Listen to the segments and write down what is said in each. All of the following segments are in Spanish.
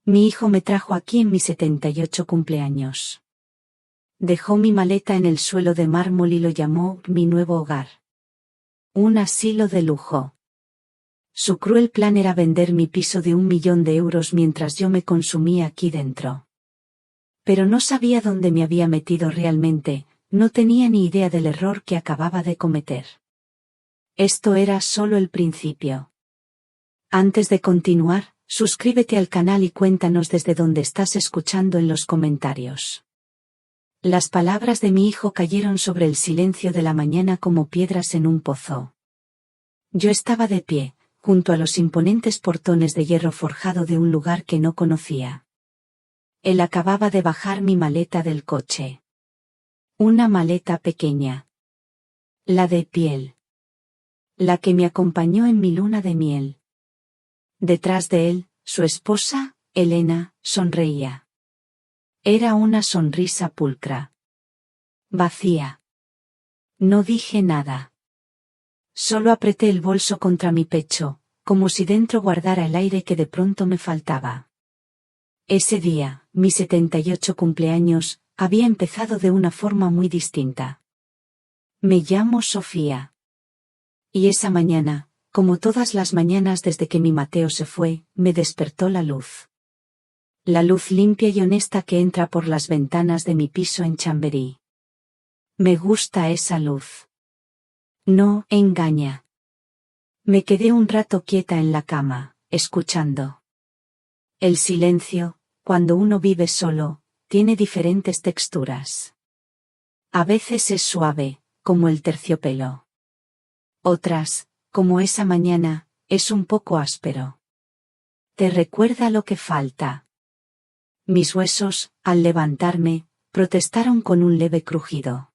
Mi hijo me trajo aquí en mi 78 cumpleaños. Dejó mi maleta en el suelo de mármol y lo llamó mi nuevo hogar. Un asilo de lujo. Su cruel plan era vender mi piso de 1.000.000 de euros mientras yo me consumía aquí dentro. Pero no sabía dónde me había metido realmente, no tenía ni idea del error que acababa de cometer. Esto era solo el principio. Antes de continuar, suscríbete al canal y cuéntanos desde dónde estás escuchando en los comentarios. Las palabras de mi hijo cayeron sobre el silencio de la mañana como piedras en un pozo. Yo estaba de pie, junto a los imponentes portones de hierro forjado de un lugar que no conocía. Él acababa de bajar mi maleta del coche. Una maleta pequeña. La de piel. La que me acompañó en mi luna de miel. Detrás de él, su esposa, Elena, sonreía. Era una sonrisa pulcra. Vacía. No dije nada. Solo apreté el bolso contra mi pecho, como si dentro guardara el aire que de pronto me faltaba. Ese día, mi 78 cumpleaños, había empezado de una forma muy distinta. Me llamo Sofía. Y esa mañana, como todas las mañanas desde que mi Mateo se fue, me despertó la luz. La luz limpia y honesta que entra por las ventanas de mi piso en Chamberí. Me gusta esa luz. No engaña. Me quedé un rato quieta en la cama, escuchando. El silencio, cuando uno vive solo, tiene diferentes texturas. A veces es suave, como el terciopelo. Otras, como esa mañana, es un poco áspero. Te recuerda lo que falta. Mis huesos, al levantarme, protestaron con un leve crujido.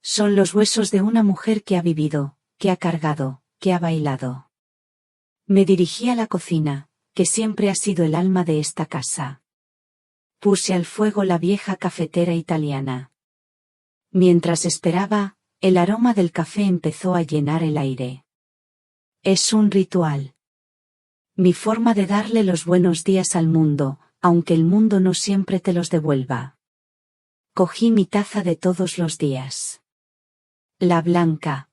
Son los huesos de una mujer que ha vivido, que ha cargado, que ha bailado. Me dirigí a la cocina, que siempre ha sido el alma de esta casa. Puse al fuego la vieja cafetera italiana. Mientras esperaba, el aroma del café empezó a llenar el aire. Es un ritual. Mi forma de darle los buenos días al mundo, aunque el mundo no siempre te los devuelva. Cogí mi taza de todos los días. La blanca.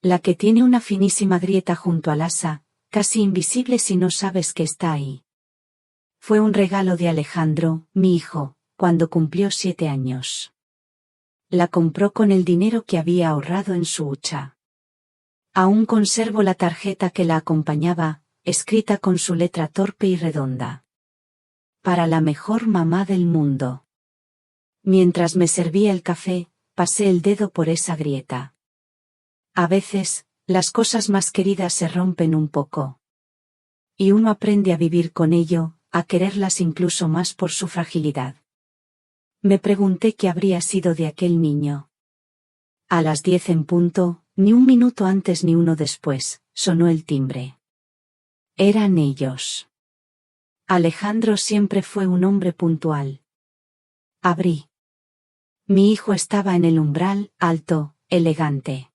La que tiene una finísima grieta junto al asa, casi invisible si no sabes que está ahí. Fue un regalo de Alejandro, mi hijo, cuando cumplió 7 años. La compró con el dinero que había ahorrado en su hucha. Aún conservo la tarjeta que la acompañaba, escrita con su letra torpe y redonda. Para la mejor mamá del mundo. Mientras me servía el café, pasé el dedo por esa grieta. A veces, las cosas más queridas se rompen un poco. Y uno aprende a vivir con ello, a quererlas incluso más por su fragilidad. Me pregunté qué habría sido de aquel niño. A las 10 en punto, ni un minuto antes ni uno después, sonó el timbre. Eran ellos. Alejandro siempre fue un hombre puntual. Abrí. Mi hijo estaba en el umbral, alto, elegante.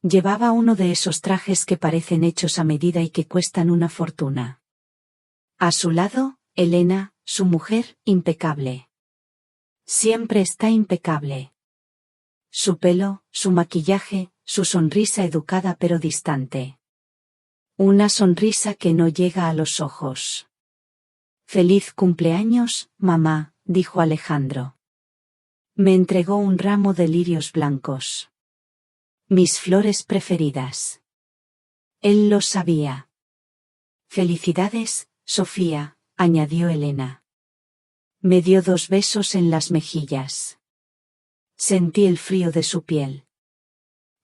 Llevaba uno de esos trajes que parecen hechos a medida y que cuestan una fortuna. A su lado, Elena, su mujer, impecable. Siempre está impecable. Su pelo, su maquillaje, su sonrisa educada pero distante. Una sonrisa que no llega a los ojos. Feliz cumpleaños, mamá, dijo Alejandro. Me entregó un ramo de lirios blancos. Mis flores preferidas. Él lo sabía. Felicidades, Sofía, añadió Elena. Me dio 2 besos en las mejillas. Sentí el frío de su piel.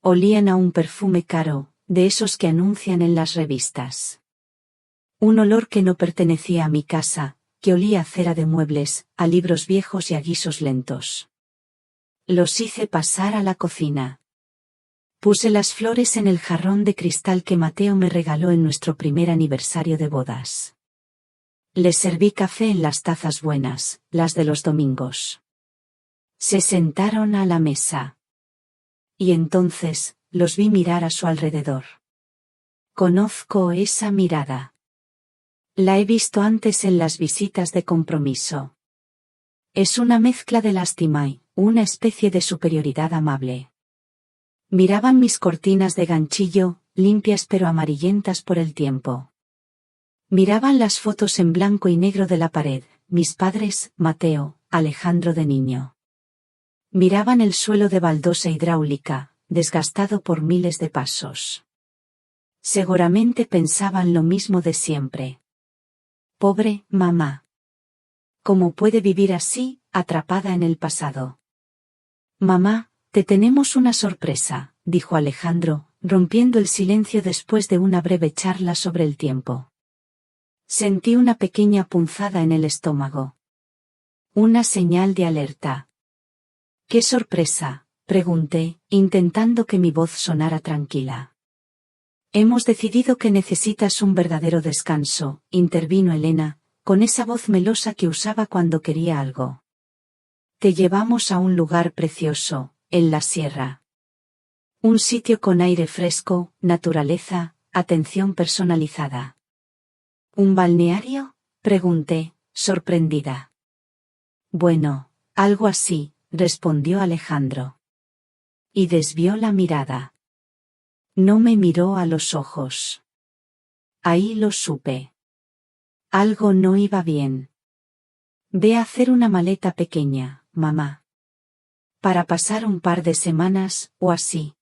Olían a un perfume caro, de esos que anuncian en las revistas. Un olor que no pertenecía a mi casa, que olía a cera de muebles, a libros viejos y a guisos lentos. Los hice pasar a la cocina. Puse las flores en el jarrón de cristal que Mateo me regaló en nuestro primer aniversario de bodas. Les serví café en las tazas buenas, las de los domingos. Se sentaron a la mesa. Y entonces, los vi mirar a su alrededor. Conozco esa mirada. La he visto antes en las visitas de compromiso. Es una mezcla de lástima y una especie de superioridad amable. Miraban mis cortinas de ganchillo, limpias pero amarillentas por el tiempo. Miraban las fotos en blanco y negro de la pared, mis padres, Mateo, Alejandro de niño. Miraban el suelo de baldosa hidráulica, desgastado por miles de pasos. Seguramente pensaban lo mismo de siempre. Pobre mamá. ¿Cómo puede vivir así, atrapada en el pasado? Mamá, te tenemos una sorpresa, dijo Alejandro, rompiendo el silencio después de una breve charla sobre el tiempo. Sentí una pequeña punzada en el estómago. Una señal de alerta. ¿Qué sorpresa?, pregunté, intentando que mi voz sonara tranquila. Hemos decidido que necesitas un verdadero descanso, intervino Elena, con esa voz melosa que usaba cuando quería algo. Te llevamos a un lugar precioso, en la sierra. Un sitio con aire fresco, naturaleza, atención personalizada. ¿Un balneario?, pregunté, sorprendida. Bueno, algo así, respondió Alejandro. Y desvió la mirada. No me miró a los ojos. Ahí lo supe. Algo no iba bien. Ve a hacer una maleta pequeña, mamá. Para pasar un par de semanas, o así.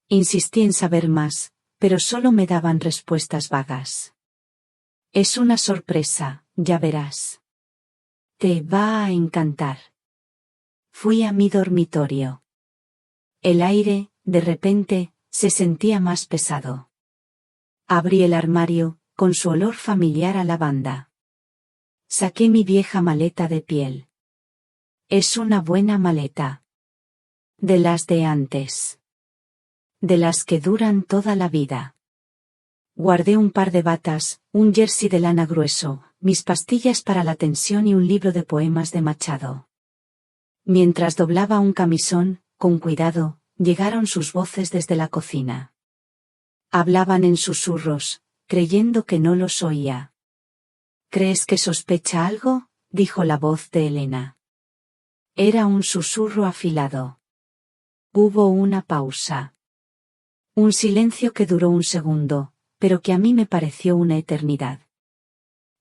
Insistí en saber más, pero solo me daban respuestas vagas. Es una sorpresa, ya verás. Te va a encantar. Fui a mi dormitorio. El aire, de repente, se sentía más pesado. Abrí el armario, con su olor familiar a lavanda. Saqué mi vieja maleta de piel. Es una buena maleta. De las de antes. De las que duran toda la vida. Guardé un par de batas, un jersey de lana grueso, mis pastillas para la tensión y un libro de poemas de Machado. Mientras doblaba un camisón, con cuidado, llegaron sus voces desde la cocina. Hablaban en susurros, creyendo que no los oía. ¿Crees que sospecha algo?, dijo la voz de Elena. Era un susurro afilado. Hubo una pausa. Un silencio que duró un segundo, pero que a mí me pareció una eternidad.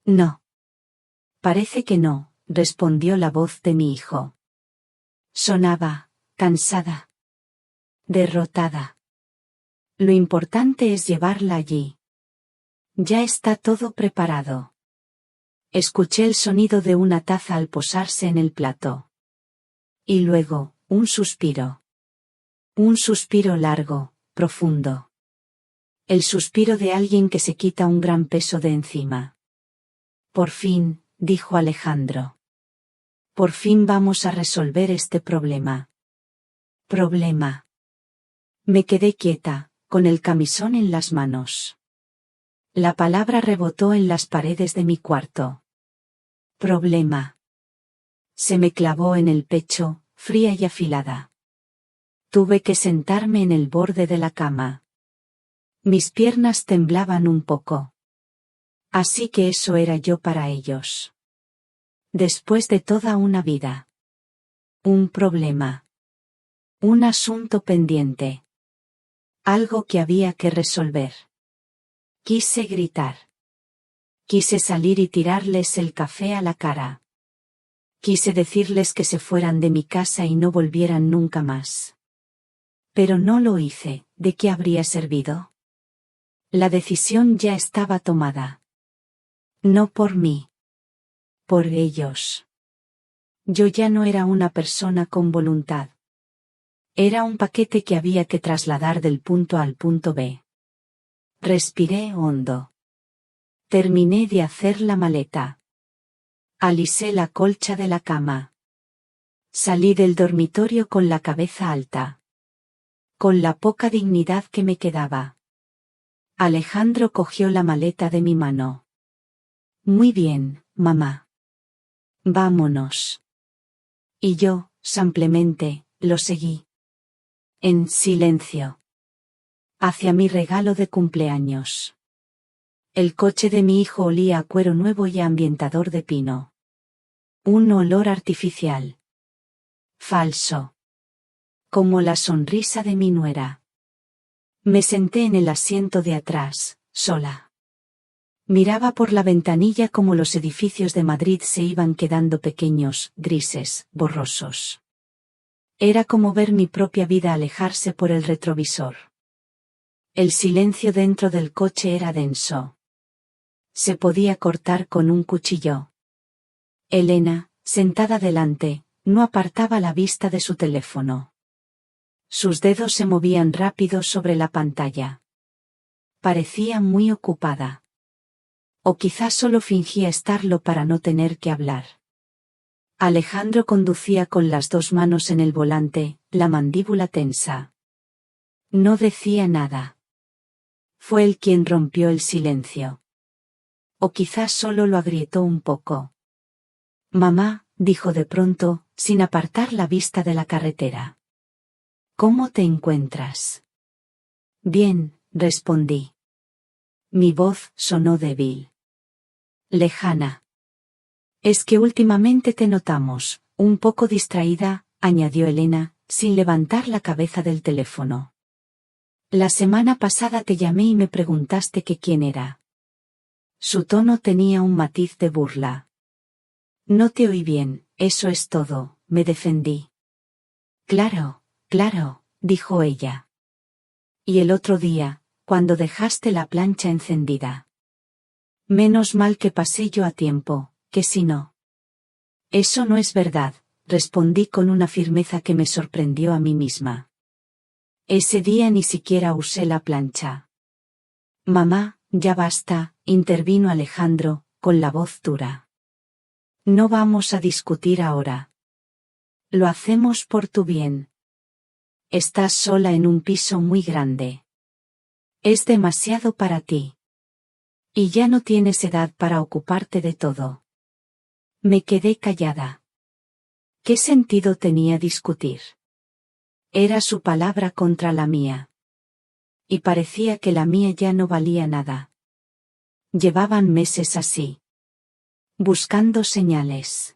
No. Parece que no, respondió la voz de mi hijo. Sonaba, cansada. Derrotada. Lo importante es llevarla allí. Ya está todo preparado. Escuché el sonido de una taza al posarse en el plato. Y luego, un suspiro. Un suspiro largo, profundo. El suspiro de alguien que se quita un gran peso de encima. Por fin, dijo Alejandro. Por fin vamos a resolver este problema. Problema. Me quedé quieta, con el camisón en las manos. La palabra rebotó en las paredes de mi cuarto. Problema. Se me clavó en el pecho, fría y afilada. Tuve que sentarme en el borde de la cama. Mis piernas temblaban un poco. Así que eso era yo para ellos. Después de toda una vida. Un problema. Un asunto pendiente. Algo que había que resolver. Quise gritar. Quise salir y tirarles el café a la cara. Quise decirles que se fueran de mi casa y no volvieran nunca más. Pero no lo hice. ¿De qué habría servido? La decisión ya estaba tomada. No por mí. Por ellos. Yo ya no era una persona con voluntad. Era un paquete que había que trasladar del punto A al punto B. Respiré hondo. Terminé de hacer la maleta. Alisé la colcha de la cama. Salí del dormitorio con la cabeza alta. Con la poca dignidad que me quedaba. Alejandro cogió la maleta de mi mano. Muy bien, mamá. Vámonos. Y yo, simplemente, lo seguí. En silencio. Hacia mi regalo de cumpleaños. El coche de mi hijo olía a cuero nuevo y a ambientador de pino. Un olor artificial. Falso. Como la sonrisa de mi nuera. Me senté en el asiento de atrás, sola. Miraba por la ventanilla cómo los edificios de Madrid se iban quedando pequeños, grises, borrosos. Era como ver mi propia vida alejarse por el retrovisor. El silencio dentro del coche era denso. Se podía cortar con un cuchillo. Elena, sentada delante, no apartaba la vista de su teléfono. Sus dedos se movían rápido sobre la pantalla. Parecía muy ocupada. O quizás solo fingía estarlo para no tener que hablar. Alejandro conducía con las dos manos en el volante, la mandíbula tensa. No decía nada. Fue él quien rompió el silencio. O quizás solo lo agrietó un poco. Mamá, dijo de pronto, sin apartar la vista de la carretera. ¿Cómo te encuentras? Bien, respondí. Mi voz sonó débil. Lejana. Es que últimamente te notamos, un poco distraída, añadió Elena, sin levantar la cabeza del teléfono. La semana pasada te llamé y me preguntaste que quién era. Su tono tenía un matiz de burla. No te oí bien, eso es todo, me defendí. Claro, claro, dijo ella. Y el otro día, cuando dejaste la plancha encendida. Menos mal que pasé yo a tiempo, que si no. Eso no es verdad, respondí con una firmeza que me sorprendió a mí misma. Ese día ni siquiera usé la plancha. Mamá, ya basta, intervino Alejandro, con la voz dura. No vamos a discutir ahora. Lo hacemos por tu bien. Estás sola en un piso muy grande. Es demasiado para ti. Y ya no tienes edad para ocuparte de todo. Me quedé callada. ¿Qué sentido tenía discutir? Era su palabra contra la mía. Y parecía que la mía ya no valía nada. Llevaban meses así. Buscando señales.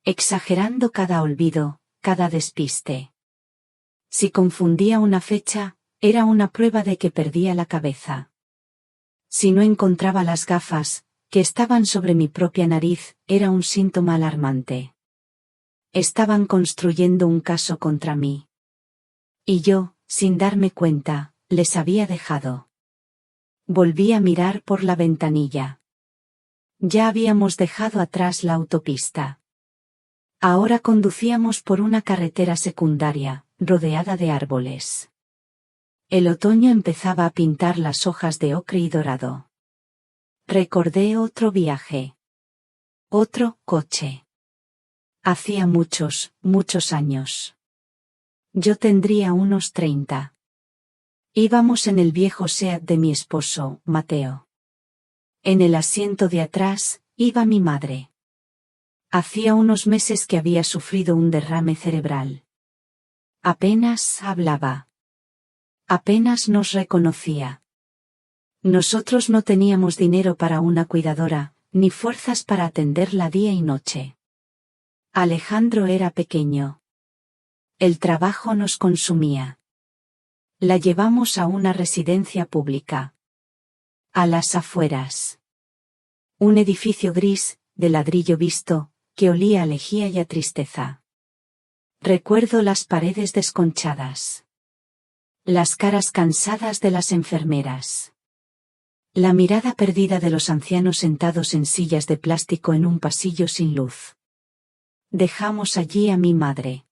Exagerando cada olvido, cada despiste. Si confundía una fecha, era una prueba de que perdía la cabeza. Si no encontraba las gafas, que estaban sobre mi propia nariz, era un síntoma alarmante. Estaban construyendo un caso contra mí. Y yo, sin darme cuenta, les había dejado. Volví a mirar por la ventanilla. Ya habíamos dejado atrás la autopista. Ahora conducíamos por una carretera secundaria, rodeada de árboles. El otoño empezaba a pintar las hojas de ocre y dorado. Recordé otro viaje. Otro coche. Hacía muchos, muchos años. Yo tendría unos 30. Íbamos en el viejo Seat de mi esposo, Mateo. En el asiento de atrás, iba mi madre. Hacía unos meses que había sufrido un derrame cerebral. Apenas hablaba. Apenas nos reconocía. Nosotros no teníamos dinero para una cuidadora, ni fuerzas para atenderla día y noche. Alejandro era pequeño. El trabajo nos consumía. La llevamos a una residencia pública. A las afueras. Un edificio gris, de ladrillo visto, que olía a lejía y a tristeza. Recuerdo las paredes desconchadas. Las caras cansadas de las enfermeras. La mirada perdida de los ancianos sentados en sillas de plástico en un pasillo sin luz. Dejamos allí a mi madre.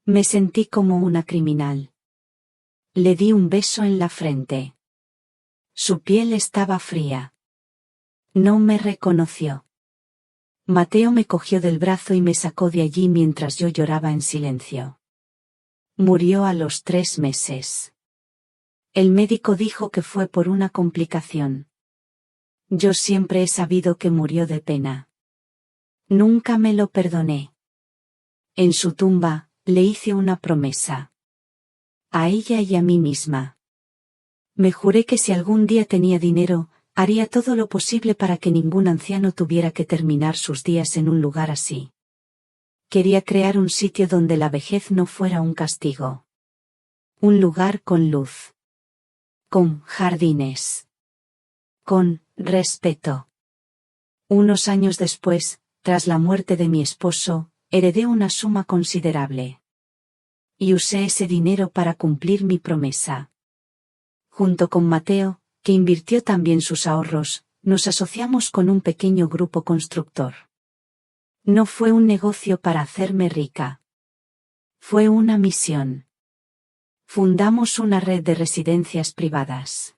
Me sentí como una criminal. Le di un beso en la frente. Su piel estaba fría. No me reconoció. Mateo me cogió del brazo y me sacó de allí mientras yo lloraba en silencio. Murió a los 3 meses. El médico dijo que fue por una complicación. Yo siempre he sabido que murió de pena. Nunca me lo perdoné. En su tumba, le hice una promesa. A ella y a mí misma. Me juré que si algún día tenía dinero, Haría todo lo posible para que ningún anciano tuviera que terminar sus días en un lugar así. Quería crear un sitio donde la vejez no fuera un castigo. Un lugar con luz. Con jardines. Con respeto. Unos años después, tras la muerte de mi esposo, heredé una suma considerable. Y usé ese dinero para cumplir mi promesa. Junto con Mateo, que invirtió también sus ahorros, nos asociamos con un pequeño grupo constructor. No fue un negocio para hacerme rica. Fue una misión. Fundamos una red de residencias privadas.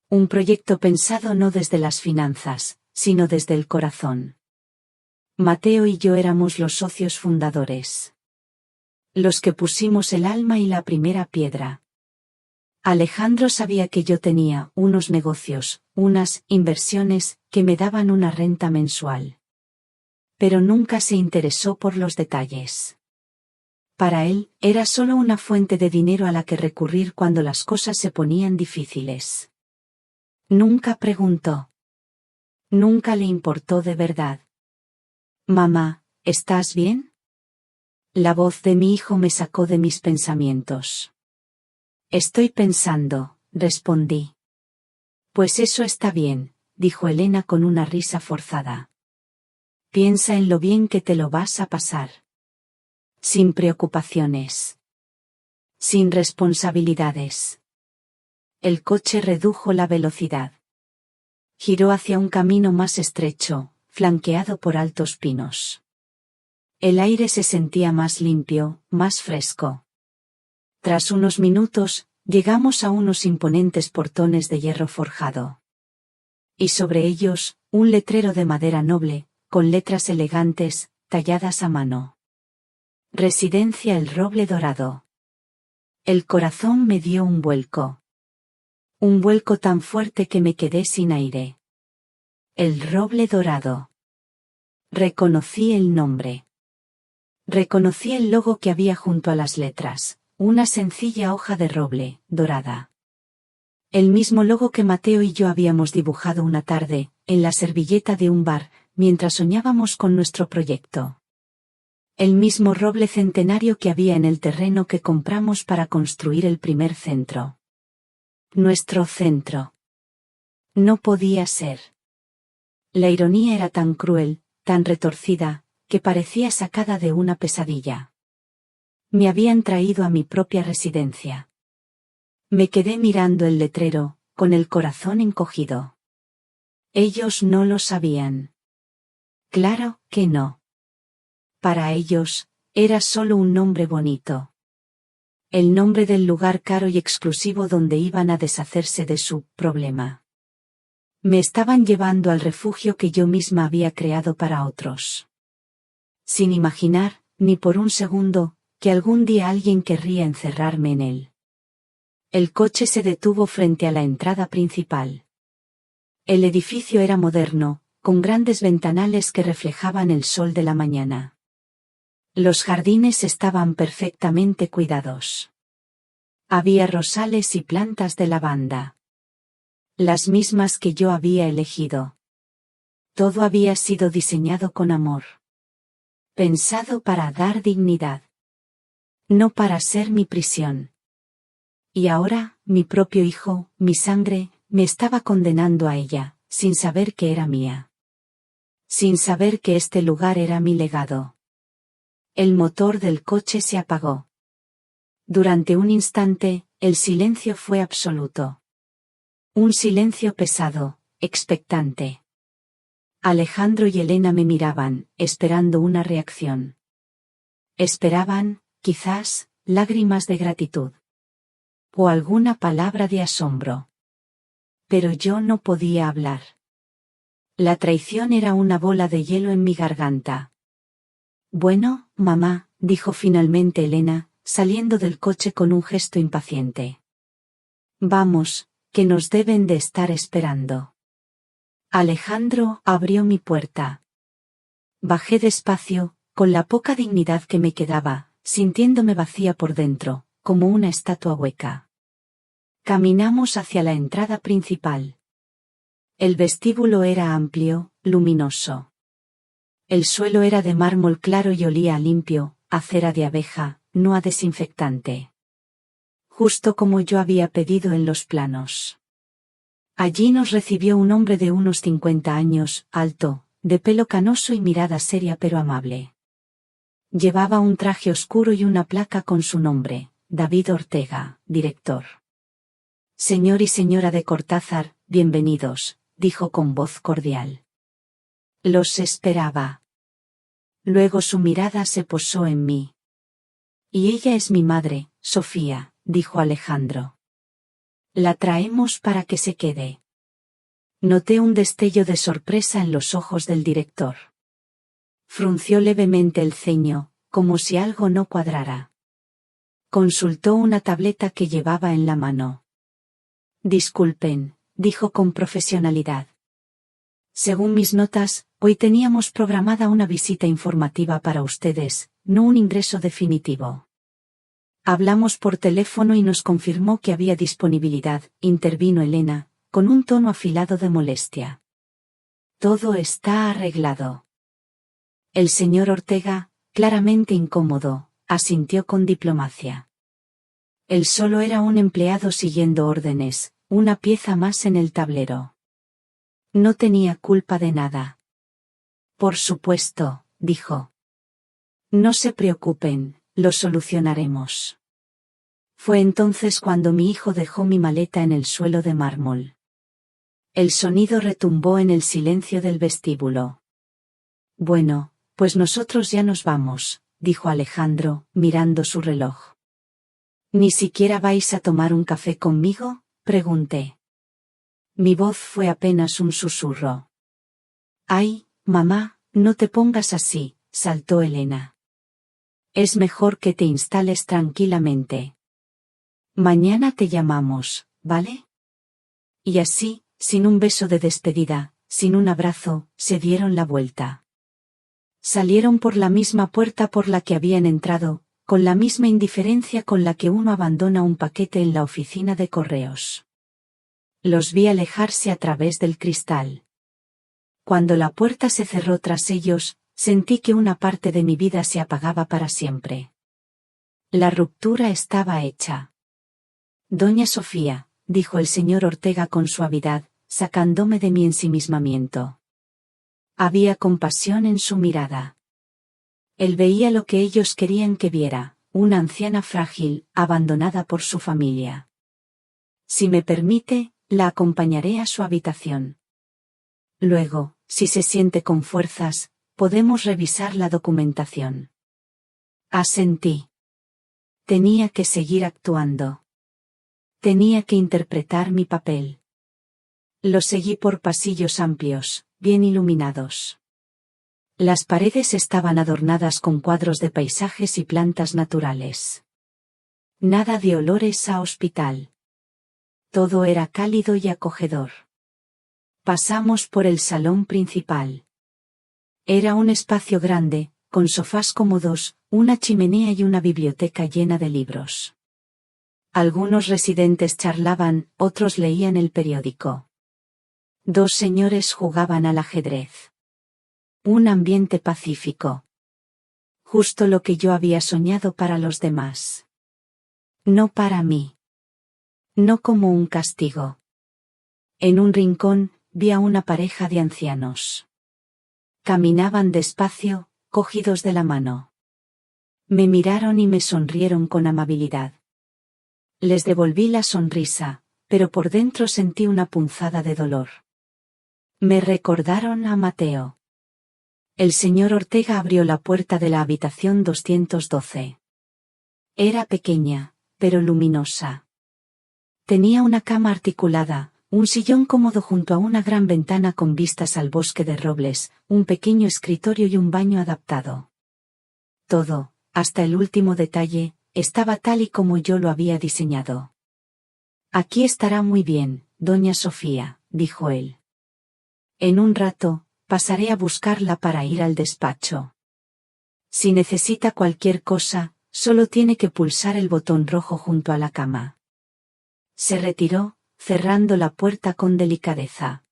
Un proyecto pensado no desde las finanzas, sino desde el corazón. Mateo y yo éramos los socios fundadores. Los que pusimos el alma y la primera piedra. Alejandro sabía que yo tenía unos negocios, unas inversiones, que me daban una renta mensual. Pero nunca se interesó por los detalles. Para él, era solo una fuente de dinero a la que recurrir cuando las cosas se ponían difíciles. Nunca preguntó. Nunca le importó de verdad. Mamá, ¿estás bien? La voz de mi hijo me sacó de mis pensamientos. Estoy pensando, respondí. Pues eso está bien, dijo Elena con una risa forzada. Piensa en lo bien que te lo vas a pasar. Sin preocupaciones. Sin responsabilidades. El coche redujo la velocidad. Giró hacia un camino más estrecho, flanqueado por altos pinos. El aire se sentía más limpio, más fresco. Tras unos minutos, llegamos a unos imponentes portones de hierro forjado. Y sobre ellos, un letrero de madera noble, con letras elegantes, talladas a mano. Residencia El Roble Dorado. El corazón me dio un vuelco. Un vuelco tan fuerte que me quedé sin aire. El Roble Dorado. Reconocí el nombre. Reconocí el logo que había junto a las letras, una sencilla hoja de roble, dorada. El mismo logo que Mateo y yo habíamos dibujado una tarde, en la servilleta de un bar, mientras soñábamos con nuestro proyecto. El mismo roble centenario que había en el terreno que compramos para construir el primer centro. Nuestro centro. No podía ser. La ironía era tan cruel, tan retorcida, que parecía sacada de una pesadilla. Me habían traído a mi propia residencia. Me quedé mirando el letrero, con el corazón encogido. Ellos no lo sabían. Claro que no. Para ellos, era solo un nombre bonito. El nombre del lugar caro y exclusivo donde iban a deshacerse de su problema. Me estaban llevando al refugio que yo misma había creado para otros. Sin imaginar, ni por un segundo, que algún día alguien querría encerrarme en él. El coche se detuvo frente a la entrada principal. El edificio era moderno, con grandes ventanales que reflejaban el sol de la mañana. Los jardines estaban perfectamente cuidados. Había rosales y plantas de lavanda. Las mismas que yo había elegido. Todo había sido diseñado con amor. Pensado para dar dignidad. No para ser mi prisión. Y ahora, mi propio hijo, mi sangre, me estaba condenando a ella, sin saber que era mía. Sin saber que este lugar era mi legado. El motor del coche se apagó. Durante un instante, el silencio fue absoluto. Un silencio pesado, expectante. Alejandro y Elena me miraban, esperando una reacción. Esperaban, quizás, lágrimas de gratitud. O alguna palabra de asombro. Pero yo no podía hablar. La traición era una bola de hielo en mi garganta. Bueno, mamá, dijo finalmente Elena, saliendo del coche con un gesto impaciente. Vamos, que nos deben de estar esperando. Alejandro abrió mi puerta. Bajé despacio, con la poca dignidad que me quedaba, sintiéndome vacía por dentro, como una estatua hueca. Caminamos hacia la entrada principal. El vestíbulo era amplio, luminoso. El suelo era de mármol claro y olía a limpio, a cera de abeja, no a desinfectante. Justo como yo había pedido en los planos. Allí nos recibió un hombre de unos 50 años, alto, de pelo canoso y mirada seria pero amable. Llevaba un traje oscuro y una placa con su nombre, David Ortega, director. Señor y señora de Cortázar, bienvenidos, dijo con voz cordial. Los esperaba. Luego su mirada se posó en mí. Y ella es mi madre, Sofía, dijo Alejandro. La traemos para que se quede. Noté un destello de sorpresa en los ojos del director. Frunció levemente el ceño, como si algo no cuadrara. Consultó una tableta que llevaba en la mano. Disculpen, dijo con profesionalidad. Según mis notas, hoy teníamos programada una visita informativa para ustedes, no un ingreso definitivo. Hablamos por teléfono y nos confirmó que había disponibilidad, intervino Elena, con un tono afilado de molestia. Todo está arreglado. El señor Ortega, claramente incómodo, asintió con diplomacia. Él solo era un empleado siguiendo órdenes, una pieza más en el tablero. No tenía culpa de nada. Por supuesto, dijo. No se preocupen, lo solucionaremos. Fue entonces cuando mi hijo dejó mi maleta en el suelo de mármol. El sonido retumbó en el silencio del vestíbulo. Bueno, pues nosotros ya nos vamos, dijo Alejandro, mirando su reloj. ¿Ni siquiera vais a tomar un café conmigo?, pregunté. Mi voz fue apenas un susurro. Ay, mamá, no te pongas así, saltó Elena. Es mejor que te instales tranquilamente. Mañana te llamamos, ¿vale? Y así, sin un beso de despedida, sin un abrazo, se dieron la vuelta. Salieron por la misma puerta por la que habían entrado, con la misma indiferencia con la que uno abandona un paquete en la oficina de correos. Los vi alejarse a través del cristal. Cuando la puerta se cerró tras ellos, sentí que una parte de mi vida se apagaba para siempre. La ruptura estaba hecha. Doña Sofía, dijo el señor Ortega con suavidad, sacándome de mi ensimismamiento. Había compasión en su mirada. Él veía lo que ellos querían que viera, una anciana frágil, abandonada por su familia. Si me permite, la acompañaré a su habitación. Luego, si se siente con fuerzas, podemos revisar la documentación. Asentí. Tenía que seguir actuando. Tenía que interpretar mi papel. Lo seguí por pasillos amplios, bien iluminados. Las paredes estaban adornadas con cuadros de paisajes y plantas naturales. Nada de olores a hospital. Todo era cálido y acogedor. Pasamos por el salón principal. Era un espacio grande, con sofás cómodos, una chimenea y una biblioteca llena de libros. Algunos residentes charlaban, otros leían el periódico. Dos señores jugaban al ajedrez. Un ambiente pacífico. Justo lo que yo había soñado para los demás. No para mí. No como un castigo. En un rincón, vi a una pareja de ancianos. Caminaban despacio, cogidos de la mano. Me miraron y me sonrieron con amabilidad. Les devolví la sonrisa, pero por dentro sentí una punzada de dolor. Me recordaron a Mateo. El señor Ortega abrió la puerta de la habitación 212. Era pequeña, pero luminosa. Tenía una cama articulada, un sillón cómodo junto a una gran ventana con vistas al bosque de robles, un pequeño escritorio y un baño adaptado. Todo, hasta el último detalle, estaba tal y como yo lo había diseñado. Aquí estará muy bien, doña Sofía, dijo él. En un rato, pasaré a buscarla para ir al despacho. Si necesita cualquier cosa, solo tiene que pulsar el botón rojo junto a la cama. Se retiró, cerrando la puerta con delicadeza.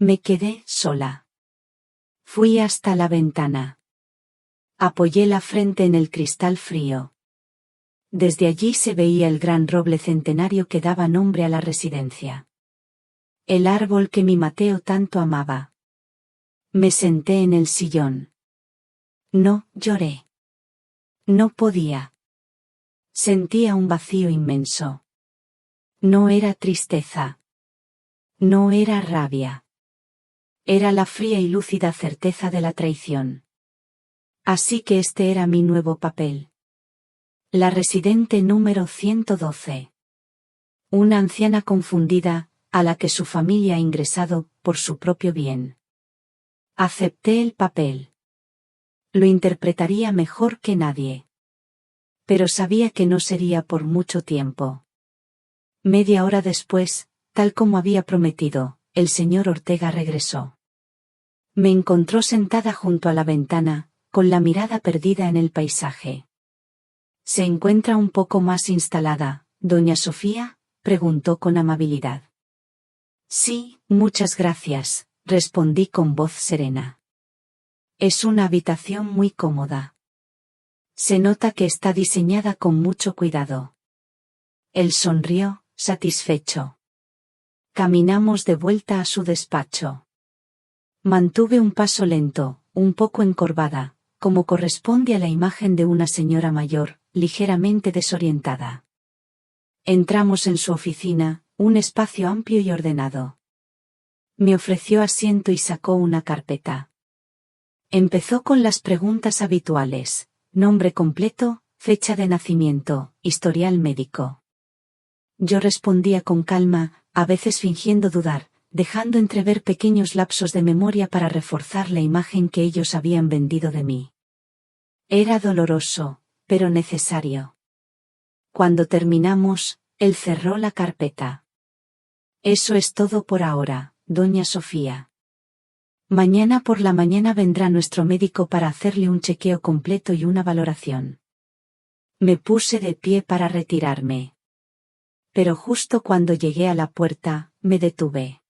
Me quedé sola. Fui hasta la ventana. Apoyé la frente en el cristal frío. Desde allí se veía el gran roble centenario que daba nombre a la residencia. El árbol que mi Mateo tanto amaba. Me senté en el sillón. No lloré. No podía. Sentía un vacío inmenso. No era tristeza. No era rabia. Era la fría y lúcida certeza de la traición. Así que este era mi nuevo papel. La residente número 112. Una anciana confundida, a la que su familia ha ingresado por su propio bien. Acepté el papel. Lo interpretaría mejor que nadie. Pero sabía que no sería por mucho tiempo. Media hora después, tal como había prometido, el señor Ortega regresó. Me encontró sentada junto a la ventana, con la mirada perdida en el paisaje. ¿Se encuentra un poco más instalada, doña Sofía?, preguntó con amabilidad. Sí, muchas gracias, respondí con voz serena. Es una habitación muy cómoda. Se nota que está diseñada con mucho cuidado. Él sonrió, satisfecho. Caminamos de vuelta a su despacho. Mantuve un paso lento, un poco encorvada, como corresponde a la imagen de una señora mayor, ligeramente desorientada. Entramos en su oficina, un espacio amplio y ordenado. Me ofreció asiento y sacó una carpeta. Empezó con las preguntas habituales: nombre completo, fecha de nacimiento, historial médico. Yo respondía con calma, a veces fingiendo dudar, dejando entrever pequeños lapsos de memoria para reforzar la imagen que ellos habían vendido de mí. Era doloroso, pero necesario. Cuando terminamos, él cerró la carpeta. Eso es todo por ahora, doña Sofía. Mañana por la mañana vendrá nuestro médico para hacerle un chequeo completo y una valoración. Me puse de pie para retirarme. Pero justo cuando llegué a la puerta, me detuve.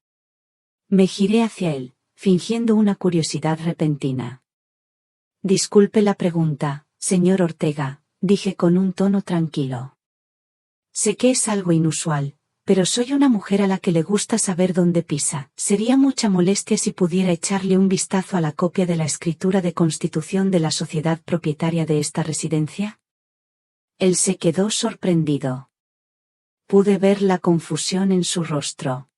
Me giré hacia él, fingiendo una curiosidad repentina. Disculpe la pregunta, señor Ortega, dije con un tono tranquilo. Sé que es algo inusual, pero soy una mujer a la que le gusta saber dónde pisa. Sería mucha molestia si pudiera echarle un vistazo a la copia de la escritura de constitución de la sociedad propietaria de esta residencia. Él se quedó sorprendido. Pude ver la confusión en su rostro.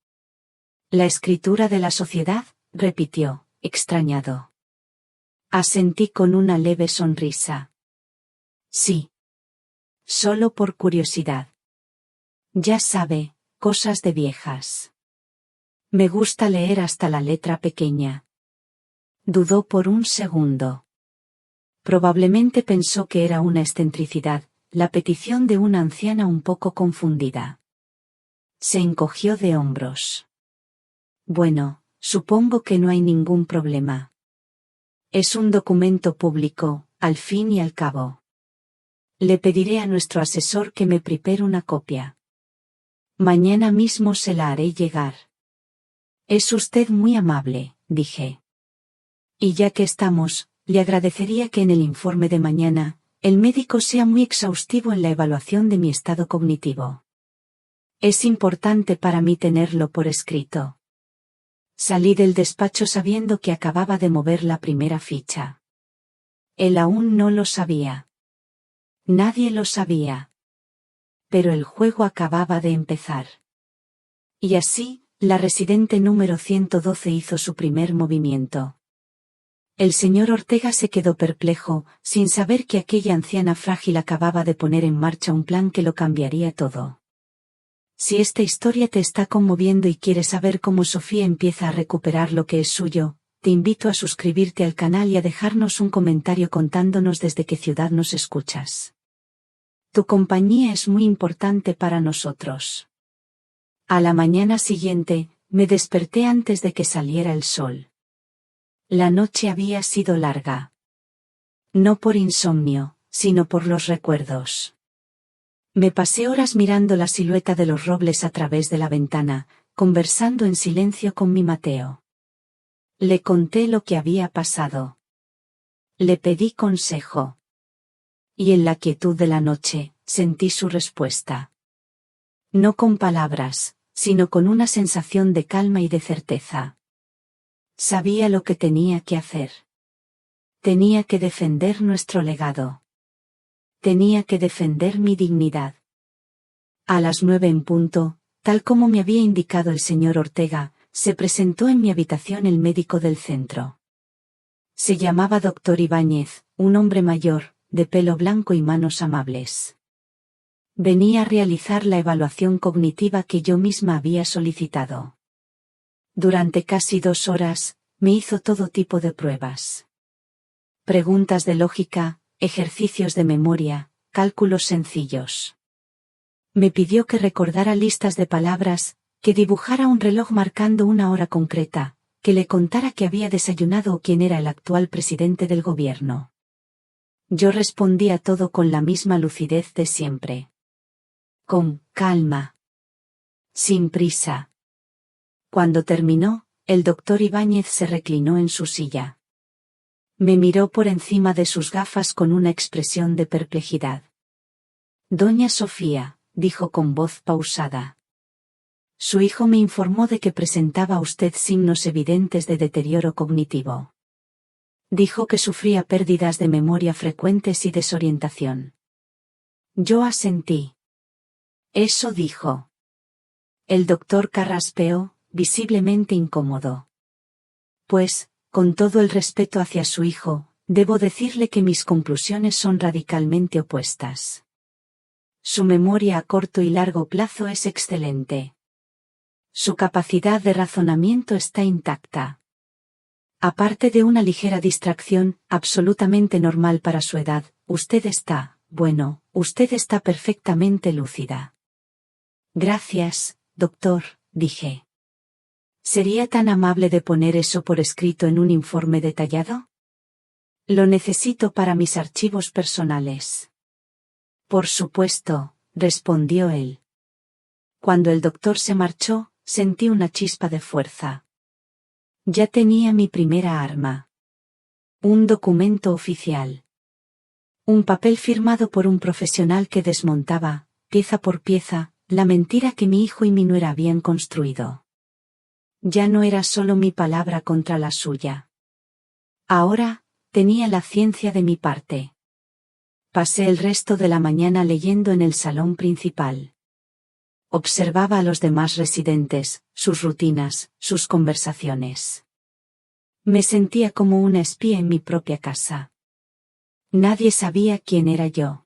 ¿La escritura de la sociedad?, repitió, extrañado. Asentí con una leve sonrisa. Sí. Solo por curiosidad. Ya sabe, cosas de viejas. Me gusta leer hasta la letra pequeña. Dudó por un segundo. Probablemente pensó que era una excentricidad, la petición de una anciana un poco confundida. Se encogió de hombros. Bueno, supongo que no hay ningún problema. Es un documento público, al fin y al cabo. Le pediré a nuestro asesor que me prepare una copia. Mañana mismo se la haré llegar. Es usted muy amable, dije. Y ya que estamos, le agradecería que en el informe de mañana, el médico sea muy exhaustivo en la evaluación de mi estado cognitivo. Es importante para mí tenerlo por escrito. Salí del despacho sabiendo que acababa de mover la primera ficha. Él aún no lo sabía. Nadie lo sabía. Pero el juego acababa de empezar. Y así, la residente número 112 hizo su primer movimiento. El señor Ortega se quedó perplejo, sin saber que aquella anciana frágil acababa de poner en marcha un plan que lo cambiaría todo. Si esta historia te está conmoviendo y quieres saber cómo Sofía empieza a recuperar lo que es suyo, te invito a suscribirte al canal y a dejarnos un comentario contándonos desde qué ciudad nos escuchas. Tu compañía es muy importante para nosotros. A la mañana siguiente, me desperté antes de que saliera el sol. La noche había sido larga. No por insomnio, sino por los recuerdos. Me pasé horas mirando la silueta de los robles a través de la ventana, conversando en silencio con mi Mateo. Le conté lo que había pasado. Le pedí consejo. Y en la quietud de la noche, sentí su respuesta. No con palabras, sino con una sensación de calma y de certeza. Sabía lo que tenía que hacer. Tenía que defender nuestro legado. Tenía que defender mi dignidad. A las 9 en punto, tal como me había indicado el señor Ortega, se presentó en mi habitación el médico del centro. Se llamaba doctor Ibáñez, un hombre mayor, de pelo blanco y manos amables. Venía a realizar la evaluación cognitiva que yo misma había solicitado. Durante casi 2 horas, me hizo todo tipo de pruebas. Preguntas de lógica, ejercicios de memoria, cálculos sencillos. Me pidió que recordara listas de palabras, que dibujara un reloj marcando una hora concreta, que le contara que había desayunado o quién era el actual presidente del gobierno. Yo respondía todo con la misma lucidez de siempre. Con calma. Sin prisa. Cuando terminó, el doctor Ibáñez se reclinó en su silla. Me miró por encima de sus gafas con una expresión de perplejidad. Doña Sofía, dijo con voz pausada. Su hijo me informó de que presentaba usted signos evidentes de deterioro cognitivo. Dijo que sufría pérdidas de memoria frecuentes y desorientación. Yo asentí. Eso dijo. El doctor carraspeó, visiblemente incómodo. Pues, con todo el respeto hacia su hijo, debo decirle que mis conclusiones son radicalmente opuestas. Su memoria a corto y largo plazo es excelente. Su capacidad de razonamiento está intacta. Aparte de una ligera distracción, absolutamente normal para su edad, usted está perfectamente lúcida. Gracias, doctor, dije. ¿Sería tan amable de poner eso por escrito en un informe detallado? Lo necesito para mis archivos personales. Por supuesto, respondió él. Cuando el doctor se marchó, sentí una chispa de fuerza. Ya tenía mi primera arma. Un documento oficial. Un papel firmado por un profesional que desmontaba, pieza por pieza, la mentira que mi hijo y mi nuera habían construido. Ya no era solo mi palabra contra la suya. Ahora, tenía la ciencia de mi parte. Pasé el resto de la mañana leyendo en el salón principal. Observaba a los demás residentes, sus rutinas, sus conversaciones. Me sentía como una espía en mi propia casa. Nadie sabía quién era yo.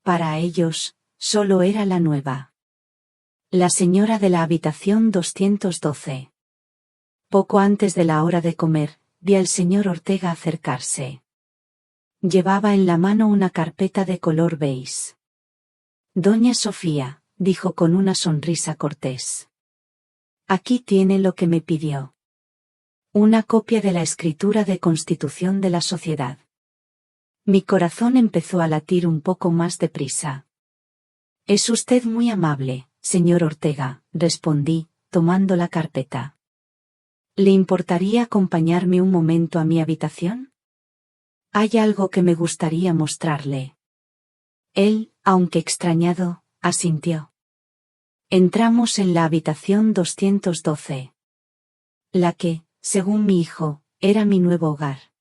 Para ellos, solo era la nueva. La señora de la habitación 212. Poco antes de la hora de comer, vi al señor Ortega acercarse. Llevaba en la mano una carpeta de color beige. Doña Sofía, dijo con una sonrisa cortés. Aquí tiene lo que me pidió. Una copia de la escritura de constitución de la sociedad. Mi corazón empezó a latir un poco más deprisa. Es usted muy amable, señor Ortega, respondí, tomando la carpeta. ¿Le importaría acompañarme un momento a mi habitación? Hay algo que me gustaría mostrarle. Él, aunque extrañado, asintió. Entramos en la habitación 212. La que, según mi hijo, era mi nuevo hogar.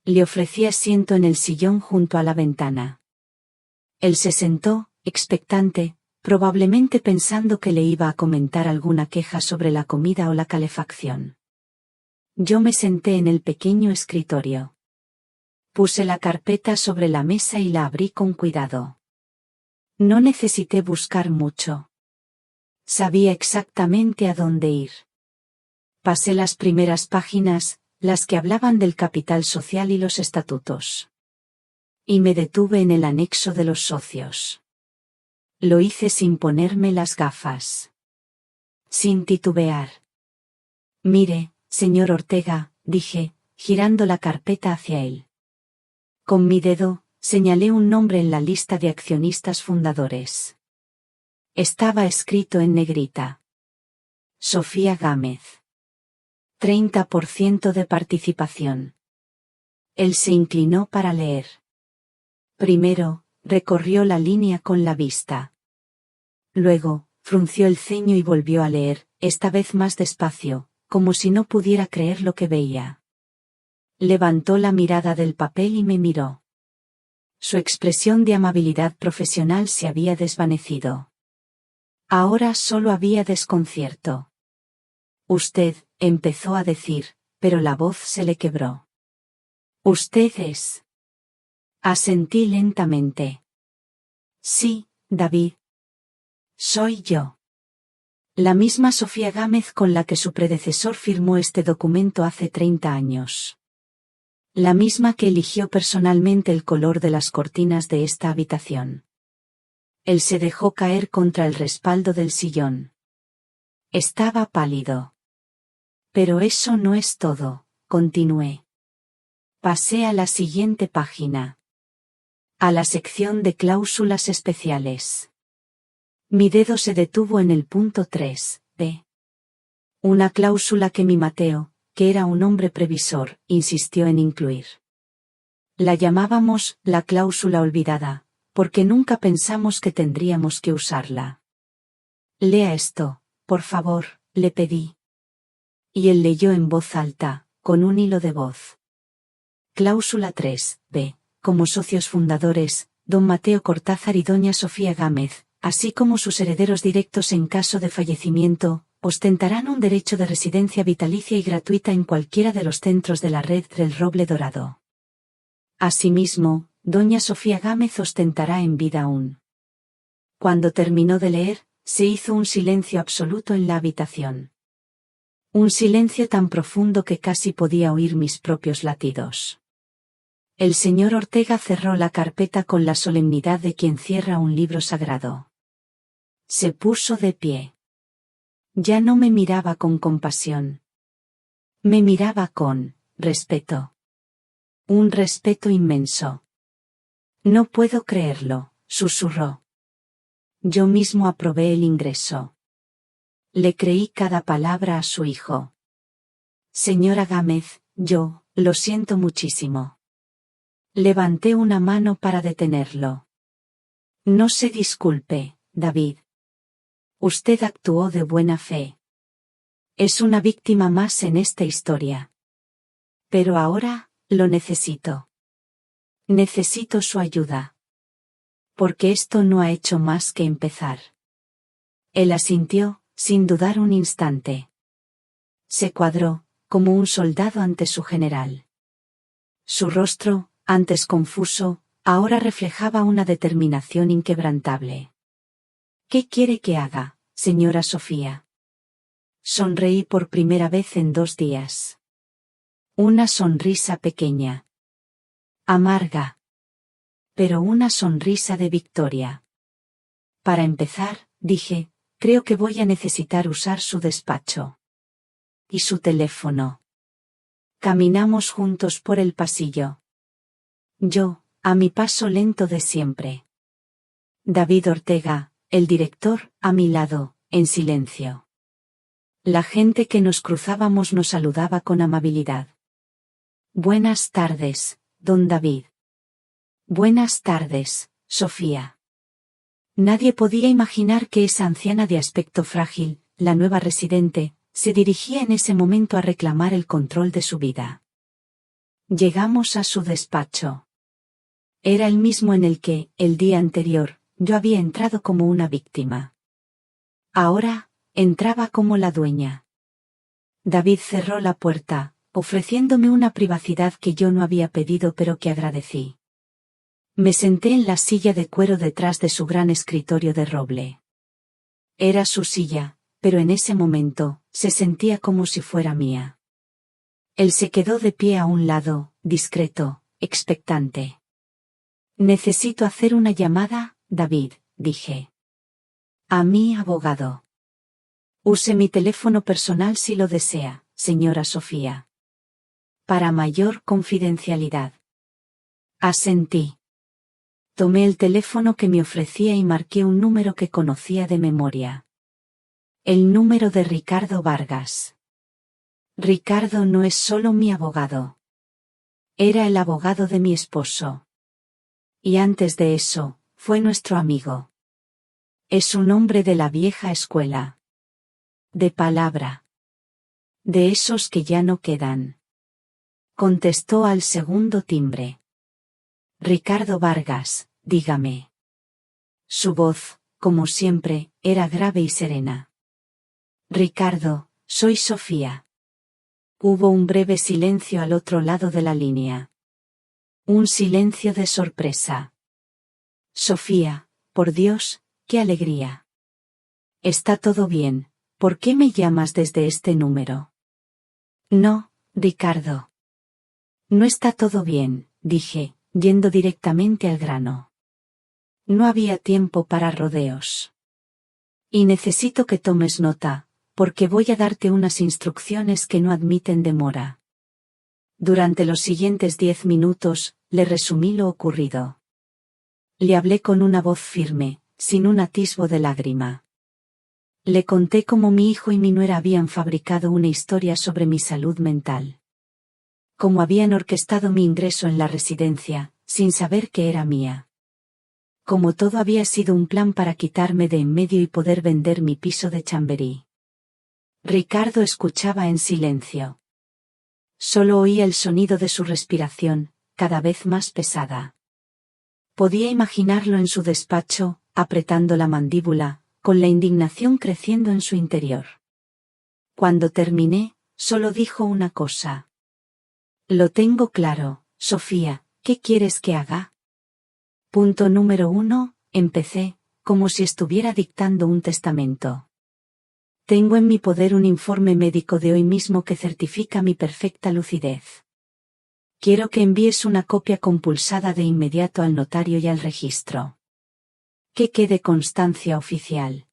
Le ofrecí asiento en el sillón junto a la ventana. Él se sentó, expectante, probablemente pensando que le iba a comentar alguna queja sobre la comida o la calefacción. Yo me senté en el pequeño escritorio. Puse la carpeta sobre la mesa y la abrí con cuidado. No necesité buscar mucho. Sabía exactamente a dónde ir. Pasé las primeras páginas, las que hablaban del capital social y los estatutos. Y me detuve en el anexo de los socios. Lo hice sin ponerme las gafas. Sin titubear. Mire, señor Ortega, dije, girando la carpeta hacia él. Con mi dedo, señalé un nombre en la lista de accionistas fundadores. Estaba escrito en negrita. Sofía Gámez. 30% de participación. Él se inclinó para leer. Primero, recorrió la línea con la vista. Luego, frunció el ceño y volvió a leer, esta vez más despacio, como si no pudiera creer lo que veía. Levantó la mirada del papel y me miró. Su expresión de amabilidad profesional se había desvanecido. Ahora solo había desconcierto. Usted, empezó a decir, pero la voz se le quebró. Usted es. Asentí lentamente. Sí, David. Soy yo. La misma Sofía Gámez con la que su predecesor firmó este documento hace 30 años. La misma que eligió personalmente el color de las cortinas de esta habitación. Él se dejó caer contra el respaldo del sillón. Estaba pálido. Pero eso no es todo, continué. Pasé a la siguiente página. A la sección de cláusulas especiales. Mi dedo se detuvo en el punto 3b. Una cláusula que mi Mateo, que era un hombre previsor, insistió en incluir. La llamábamos la cláusula olvidada, porque nunca pensamos que tendríamos que usarla. Lea esto, por favor, le pedí. Y él leyó en voz alta, con un hilo de voz. Cláusula 3b. Como socios fundadores, don Mateo Cortázar y doña Sofía Gámez, así como sus herederos directos en caso de fallecimiento, ostentarán un derecho de residencia vitalicia y gratuita en cualquiera de los centros de la red del Roble Dorado. Asimismo, doña Sofía Gámez ostentará en vida un. Cuando terminó de leer, se hizo un silencio absoluto en la habitación. Un silencio tan profundo que casi podía oír mis propios latidos. El señor Ortega cerró la carpeta con la solemnidad de quien cierra un libro sagrado. Se puso de pie. Ya no me miraba con compasión. Me miraba con respeto. Un respeto inmenso. No puedo creerlo, susurró. Yo mismo aprobé el ingreso. Le creí cada palabra a su hijo. Señora Gámez, yo, lo siento muchísimo. Levanté una mano para detenerlo. No se disculpe, David. Usted actuó de buena fe. Es una víctima más en esta historia. Pero ahora, lo necesito. Necesito su ayuda. Porque esto no ha hecho más que empezar. Él asintió, sin dudar un instante. Se cuadró, como un soldado ante su general. Su rostro, antes confuso, ahora reflejaba una determinación inquebrantable. ¿Qué quiere que haga, señora Sofía? Sonreí por primera vez en 2 días. Una sonrisa pequeña. Amarga. Pero una sonrisa de victoria. Para empezar, dije, creo que voy a necesitar usar su despacho. Y su teléfono. Caminamos juntos por el pasillo. Yo, a mi paso lento de siempre. David Ortega, el director, a mi lado, en silencio. La gente que nos cruzábamos nos saludaba con amabilidad. Buenas tardes, don David. Buenas tardes, Sofía. Nadie podía imaginar que esa anciana de aspecto frágil, la nueva residente, se dirigía en ese momento a reclamar el control de su vida. Llegamos a su despacho. Era el mismo en el que, el día anterior, yo había entrado como una víctima. Ahora, entraba como la dueña. David cerró la puerta, ofreciéndome una privacidad que yo no había pedido pero que agradecí. Me senté en la silla de cuero detrás de su gran escritorio de roble. Era su silla, pero en ese momento, se sentía como si fuera mía. Él se quedó de pie a un lado, discreto, expectante. Necesito hacer una llamada, David, dije. A mi abogado. Use mi teléfono personal si lo desea, señora Sofía. Para mayor confidencialidad. Asentí. Tomé el teléfono que me ofrecía y marqué un número que conocía de memoria. El número de Ricardo Vargas. Ricardo no es solo mi abogado. Era el abogado de mi esposo. Y antes de eso, fue nuestro amigo. Es un hombre de la vieja escuela. De palabra. De esos que ya no quedan. Contestó al segundo timbre. Ricardo Vargas, dígame. Su voz, como siempre, era grave y serena. Ricardo, soy Sofía. Hubo un breve silencio al otro lado de la línea. Un silencio de sorpresa. Sofía, por Dios, qué alegría. Está todo bien, ¿por qué me llamas desde este número? No, Ricardo. No está todo bien, dije, yendo directamente al grano. No había tiempo para rodeos. Y necesito que tomes nota, porque voy a darte unas instrucciones que no admiten demora. Durante los siguientes 10 minutos, le resumí lo ocurrido. Le hablé con una voz firme, sin un atisbo de lágrima. Le conté cómo mi hijo y mi nuera habían fabricado una historia sobre mi salud mental. Cómo habían orquestado mi ingreso en la residencia, sin saber que era mía. Cómo todo había sido un plan para quitarme de en medio y poder vender mi piso de Chamberí. Ricardo escuchaba en silencio. Solo oía el sonido de su respiración, cada vez más pesada. Podía imaginarlo en su despacho, apretando la mandíbula, con la indignación creciendo en su interior. Cuando terminé, solo dijo una cosa. Lo tengo claro, Sofía, ¿qué quieres que haga? Punto número 1, empecé, como si estuviera dictando un testamento. Tengo en mi poder un informe médico de hoy mismo que certifica mi perfecta lucidez. Quiero que envíes una copia compulsada de inmediato al notario y al registro. Que quede constancia oficial.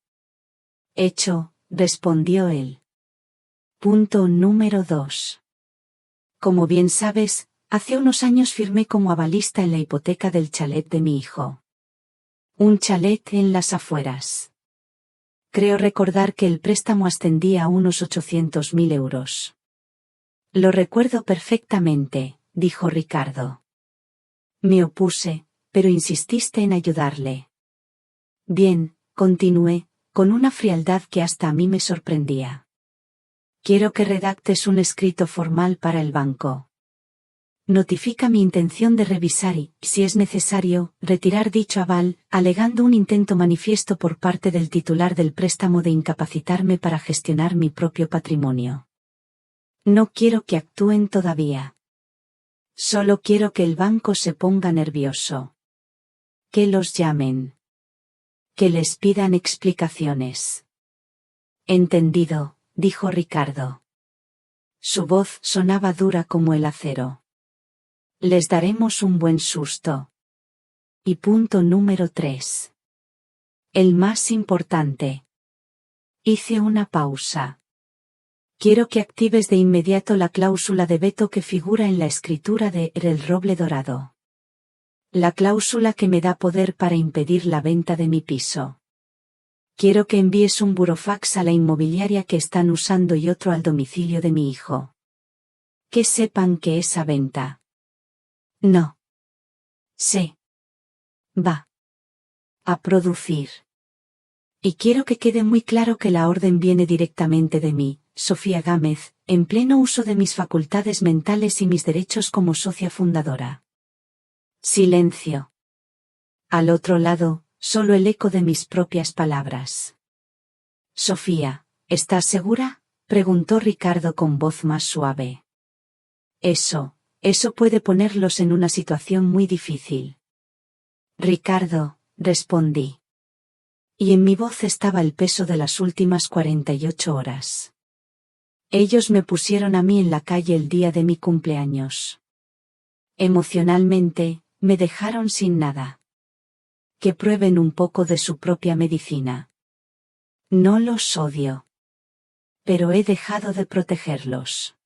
Hecho, respondió él. Punto número 2. Como bien sabes, hace unos años firmé como avalista en la hipoteca del chalet de mi hijo. Un chalet en las afueras. Creo recordar que el préstamo ascendía a unos 800.000 euros. Lo recuerdo perfectamente, dijo Ricardo. Me opuse, pero insististe en ayudarle. Bien, continué, con una frialdad que hasta a mí me sorprendía. Quiero que redactes un escrito formal para el banco. Notifica mi intención de revisar y, si es necesario, retirar dicho aval, alegando un intento manifiesto por parte del titular del préstamo de incapacitarme para gestionar mi propio patrimonio. No quiero que actúen todavía. Solo quiero que el banco se ponga nervioso. Que los llamen. Que les pidan explicaciones. Entendido, dijo Ricardo. Su voz sonaba dura como el acero. Les daremos un buen susto. Y punto número 3. El más importante. Hice una pausa. Quiero que actives de inmediato la cláusula de veto que figura en la escritura de El Roble Dorado. La cláusula que me da poder para impedir la venta de mi piso. Quiero que envíes un burofax a la inmobiliaria que están usando y otro al domicilio de mi hijo. Que sepan que esa venta. No. Se. Va. A producir. Y quiero que quede muy claro que la orden viene directamente de mí, Sofía Gámez, en pleno uso de mis facultades mentales y mis derechos como socia fundadora. Silencio. Al otro lado, solo el eco de mis propias palabras. Sofía, ¿estás segura?, preguntó Ricardo con voz más suave. Eso puede ponerlos en una situación muy difícil. Ricardo, respondí. Y en mi voz estaba el peso de las últimas 48 horas. Ellos me pusieron a mí en la calle el día de mi cumpleaños. Emocionalmente, me dejaron sin nada. Que prueben un poco de su propia medicina. No los odio. Pero he dejado de protegerlos.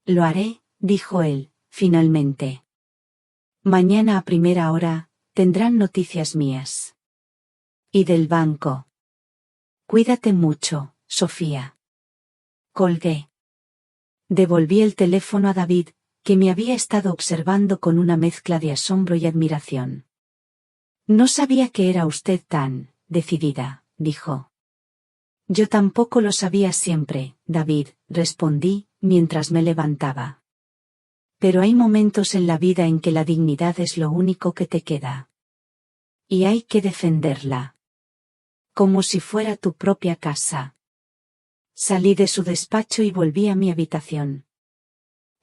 Lo haré, dijo él, finalmente. Mañana a primera hora, tendrán noticias mías. Y del banco. Cuídate mucho, Sofía. Colgué. Devolví el teléfono a David, que me había estado observando con una mezcla de asombro y admiración. No sabía que era usted tan decidida, dijo. Yo tampoco lo sabía siempre, David, respondí, mientras me levantaba. Pero hay momentos en la vida en que la dignidad es lo único que te queda. Y hay que defenderla. Como si fuera tu propia casa. Salí de su despacho y volví a mi habitación.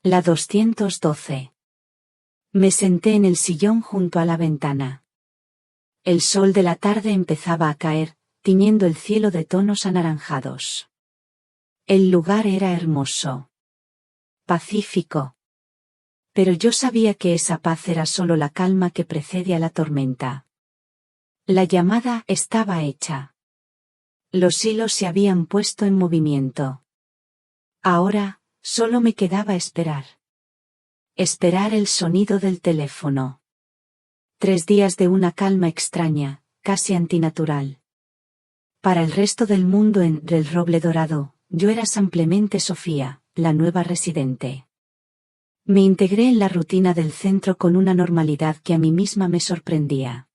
La 212. Me senté en el sillón junto a la ventana. El sol de la tarde empezaba a caer, tiñendo el cielo de tonos anaranjados. El lugar era hermoso. Pacífico. Pero yo sabía que esa paz era solo la calma que precede a la tormenta. La llamada estaba hecha. Los hilos se habían puesto en movimiento. Ahora, solo me quedaba esperar. Esperar el sonido del teléfono. 3 días de una calma extraña, casi antinatural. Para el resto del mundo en El Roble Dorado, yo era simplemente Sofía, la nueva residente. Me integré en la rutina del centro con una normalidad que a mí misma me sorprendía.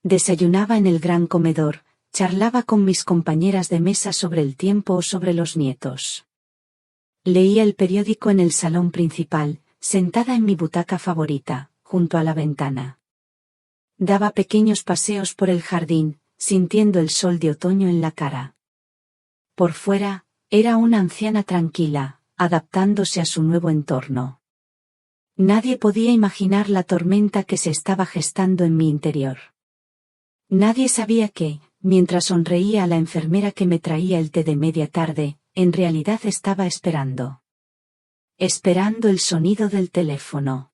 Desayunaba en el gran comedor, charlaba con mis compañeras de mesa sobre el tiempo o sobre los nietos. Leía el periódico en el salón principal, sentada en mi butaca favorita, junto a la ventana. Daba pequeños paseos por el jardín, sintiendo el sol de otoño en la cara. Por fuera, era una anciana tranquila, adaptándose a su nuevo entorno. Nadie podía imaginar la tormenta que se estaba gestando en mi interior. Nadie sabía que, mientras sonreía a la enfermera que me traía el té de media tarde, en realidad estaba esperando. Esperando el sonido del teléfono.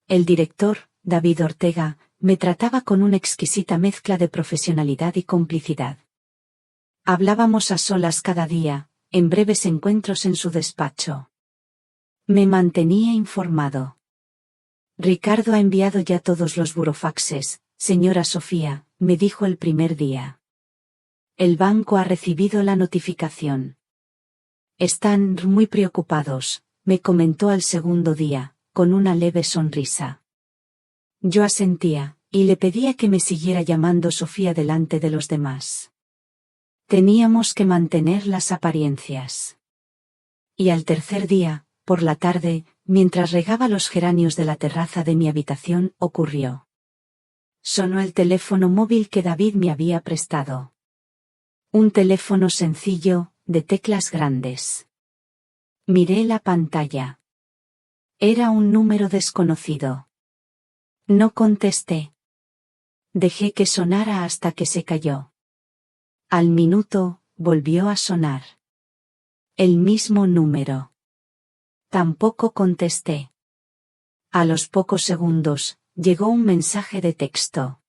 El director, David Ortega, me trataba con una exquisita mezcla de profesionalidad y complicidad. Hablábamos a solas cada día, en breves encuentros en su despacho. Me mantenía informado. Ricardo ha enviado ya todos los burofaxes, señora Sofía, me dijo el primer día. El banco ha recibido la notificación. Están muy preocupados, me comentó al segundo día, con una leve sonrisa. Yo asentía, y le pedía que me siguiera llamando Sofía delante de los demás. Teníamos que mantener las apariencias. Y al tercer día, por la tarde, mientras regaba los geranios de la terraza de mi habitación, ocurrió. Sonó el teléfono móvil que David me había prestado. Un teléfono sencillo, de teclas grandes. Miré la pantalla. Era un número desconocido. No contesté. Dejé que sonara hasta que se cayó. Al minuto, volvió a sonar. El mismo número. Tampoco contesté. A los pocos segundos, llegó un mensaje de texto.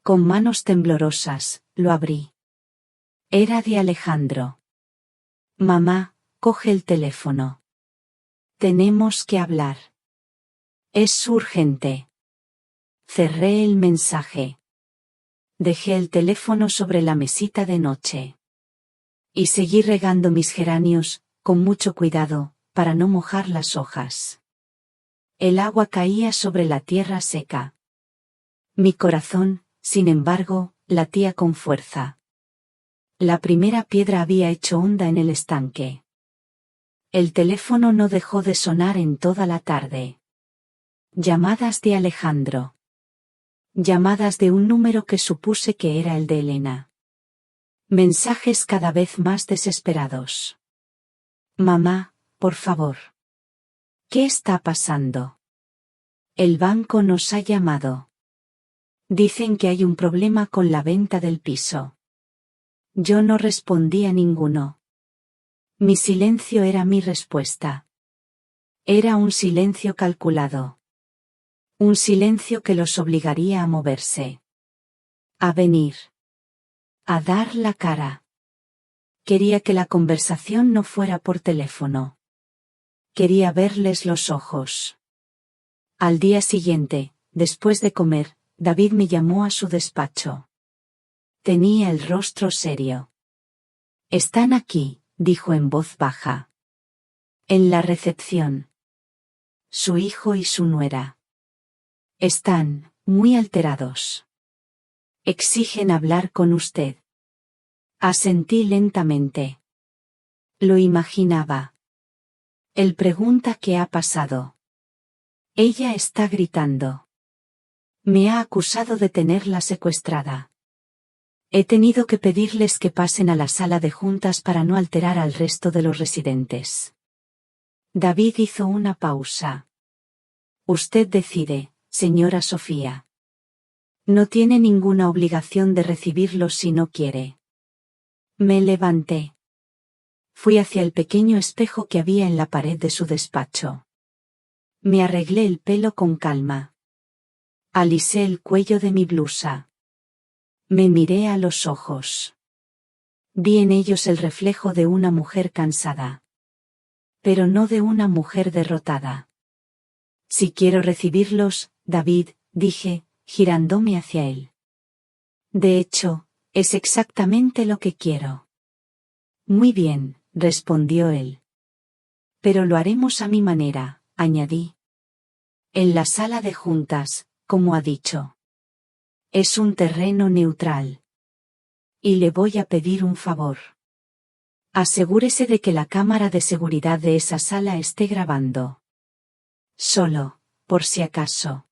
Con manos temblorosas, lo abrí. Era de Alejandro. Mamá, coge el teléfono. Tenemos que hablar. Es urgente. Cerré el mensaje. Dejé el teléfono sobre la mesita de noche. Y seguí regando mis geranios, con mucho cuidado, para no mojar las hojas. El agua caía sobre la tierra seca. Mi corazón, sin embargo, latía con fuerza. La primera piedra había hecho honda en el estanque. El teléfono no dejó de sonar en toda la tarde. Llamadas de Alejandro. Llamadas de un número que supuse que era el de Elena. Mensajes cada vez más desesperados. Mamá, por favor. ¿Qué está pasando? El banco nos ha llamado. Dicen que hay un problema con la venta del piso. Yo no respondí a ninguno. Mi silencio era mi respuesta. Era un silencio calculado. Un silencio que los obligaría a moverse. A venir. A dar la cara. Quería que la conversación no fuera por teléfono. Quería verles los ojos. Al día siguiente, después de comer, David me llamó a su despacho. Tenía el rostro serio. Están aquí, dijo en voz baja. En la recepción. Su hijo y su nuera. Están muy alterados. Exigen hablar con usted. Asentí lentamente. Lo imaginaba. Él pregunta qué ha pasado. Ella está gritando. Me ha acusado de tenerla secuestrada. He tenido que pedirles que pasen a la sala de juntas para no alterar al resto de los residentes. David hizo una pausa. Usted decide, señora Sofía. No tiene ninguna obligación de recibirlos si no quiere. Me levanté. Fui hacia el pequeño espejo que había en la pared de su despacho. Me arreglé el pelo con calma. Alisé el cuello de mi blusa. Me miré a los ojos. Vi en ellos el reflejo de una mujer cansada. Pero no de una mujer derrotada. Si quiero recibirlos, David, dije, girándome hacia él. De hecho, es exactamente lo que quiero. Muy bien, respondió él. Pero lo haremos a mi manera, añadí. En la sala de juntas, como ha dicho. Es un terreno neutral. Y le voy a pedir un favor. Asegúrese de que la cámara de seguridad de esa sala esté grabando. Solo, por si acaso.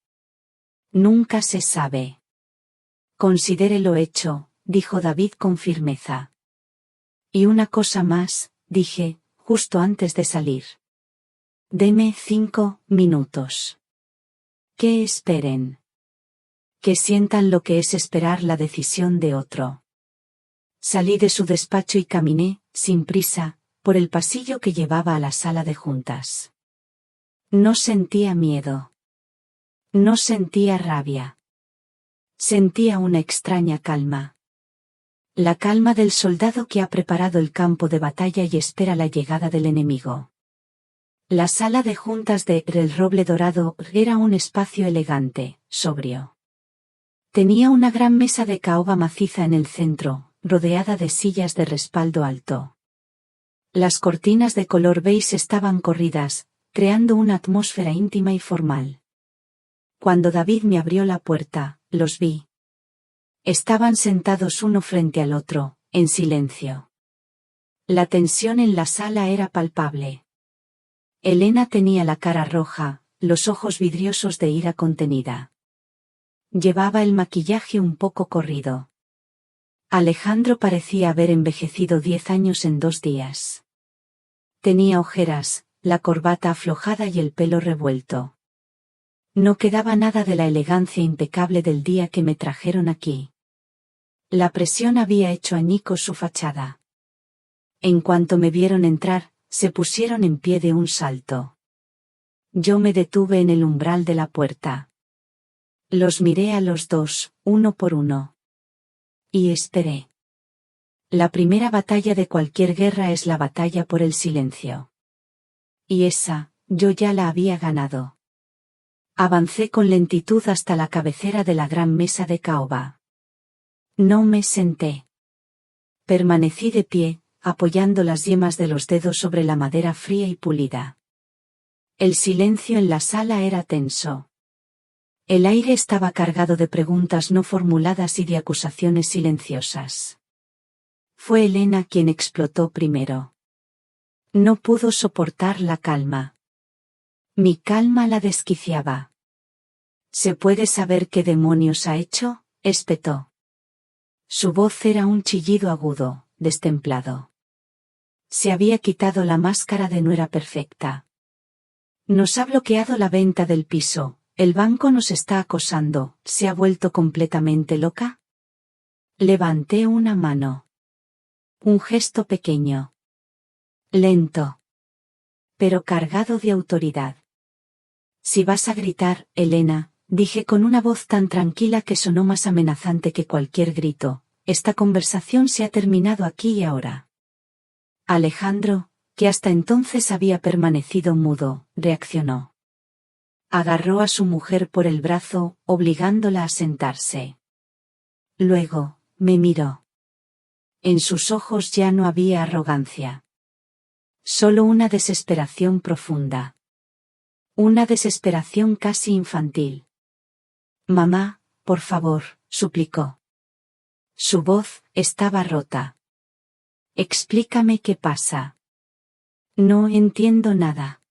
Nunca se sabe. Considérelo hecho, dijo David con firmeza. Y una cosa más, dije, justo antes de salir. Deme 5 minutos. Que esperen. Que sientan lo que es esperar la decisión de otro. Salí de su despacho y caminé, sin prisa, por el pasillo que llevaba a la sala de juntas. No sentía miedo. No sentía rabia. Sentía una extraña calma. La calma del soldado que ha preparado el campo de batalla y espera la llegada del enemigo. La sala de juntas de El Roble Dorado era un espacio elegante, sobrio. Tenía una gran mesa de caoba maciza en el centro, rodeada de sillas de respaldo alto. Las cortinas de color beige estaban corridas, creando una atmósfera íntima y formal. Cuando David me abrió la puerta, los vi. Estaban sentados uno frente al otro, en silencio. La tensión en la sala era palpable. Elena tenía la cara roja, los ojos vidriosos de ira contenida. Llevaba el maquillaje un poco corrido. Alejandro parecía haber envejecido 10 años en 2 días. Tenía ojeras, la corbata aflojada y el pelo revuelto. No quedaba nada de la elegancia impecable del día que me trajeron aquí. La presión había hecho añicos su fachada. En cuanto me vieron entrar, se pusieron en pie de un salto. Yo me detuve en el umbral de la puerta. Los miré a los dos, uno por uno. Y esperé. La primera batalla de cualquier guerra es la batalla por el silencio. Y esa, yo ya la había ganado. Avancé con lentitud hasta la cabecera de la gran mesa de caoba. No me senté. Permanecí de pie, apoyando las yemas de los dedos sobre la madera fría y pulida. El silencio en la sala era tenso. El aire estaba cargado de preguntas no formuladas y de acusaciones silenciosas. Fue Elena quien explotó primero. No pudo soportar la calma. Mi calma la desquiciaba. ¿Se puede saber qué demonios ha hecho?, espetó. Su voz era un chillido agudo, destemplado. Se había quitado la máscara de nuera perfecta. Nos ha bloqueado la venta del piso, el banco nos está acosando, ¿se ha vuelto completamente loca? Levanté una mano. Un gesto pequeño. Lento. Pero cargado de autoridad. Si vas a gritar, Elena, dije con una voz tan tranquila que sonó más amenazante que cualquier grito, esta conversación se ha terminado aquí y ahora. Alejandro, que hasta entonces había permanecido mudo, reaccionó. Agarró a su mujer por el brazo, obligándola a sentarse. Luego, me miró. En sus ojos ya no había arrogancia. Solo una desesperación profunda. Una desesperación casi infantil. Mamá, por favor, suplicó. Su voz estaba rota. Explícame qué pasa. No entiendo nada.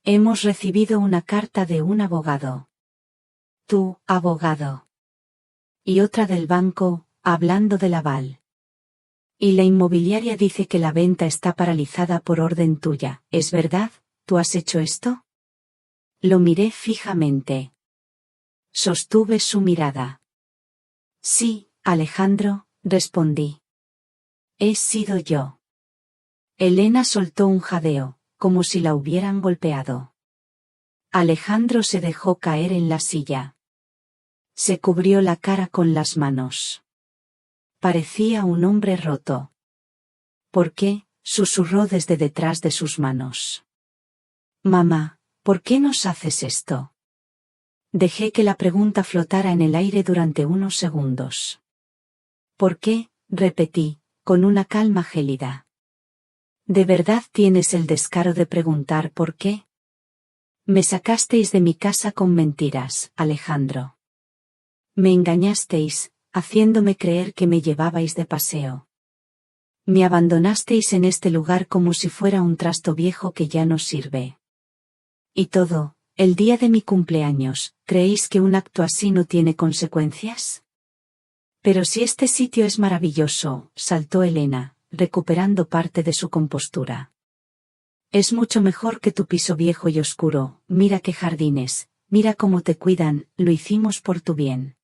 Hemos recibido una carta de un abogado. Tu abogado. Y otra del banco, hablando del aval. Y la inmobiliaria dice que la venta está paralizada por orden tuya. ¿Es verdad? ¿Tú has hecho esto? Lo miré fijamente. Sostuve su mirada. Sí, Alejandro, respondí. He sido yo. Elena soltó un jadeo, como si la hubieran golpeado. Alejandro se dejó caer en la silla. Se cubrió la cara con las manos. Parecía un hombre roto. ¿Por qué? Susurró desde detrás de sus manos. Mamá, ¿por qué nos haces esto? Dejé que la pregunta flotara en el aire durante unos segundos. ¿Por qué? Repetí, con una calma gélida. ¿De verdad tienes el descaro de preguntar por qué? Me sacasteis de mi casa con mentiras, Alejandro. Me engañasteis, haciéndome creer que me llevabais de paseo. Me abandonasteis en este lugar como si fuera un trasto viejo que ya no sirve. Y todo, el día de mi cumpleaños, ¿creéis que un acto así no tiene consecuencias? Pero si este sitio es maravilloso, saltó Elena, recuperando parte de su compostura. Es mucho mejor que tu piso viejo y oscuro, mira qué jardines, mira cómo te cuidan, lo hicimos por tu bien.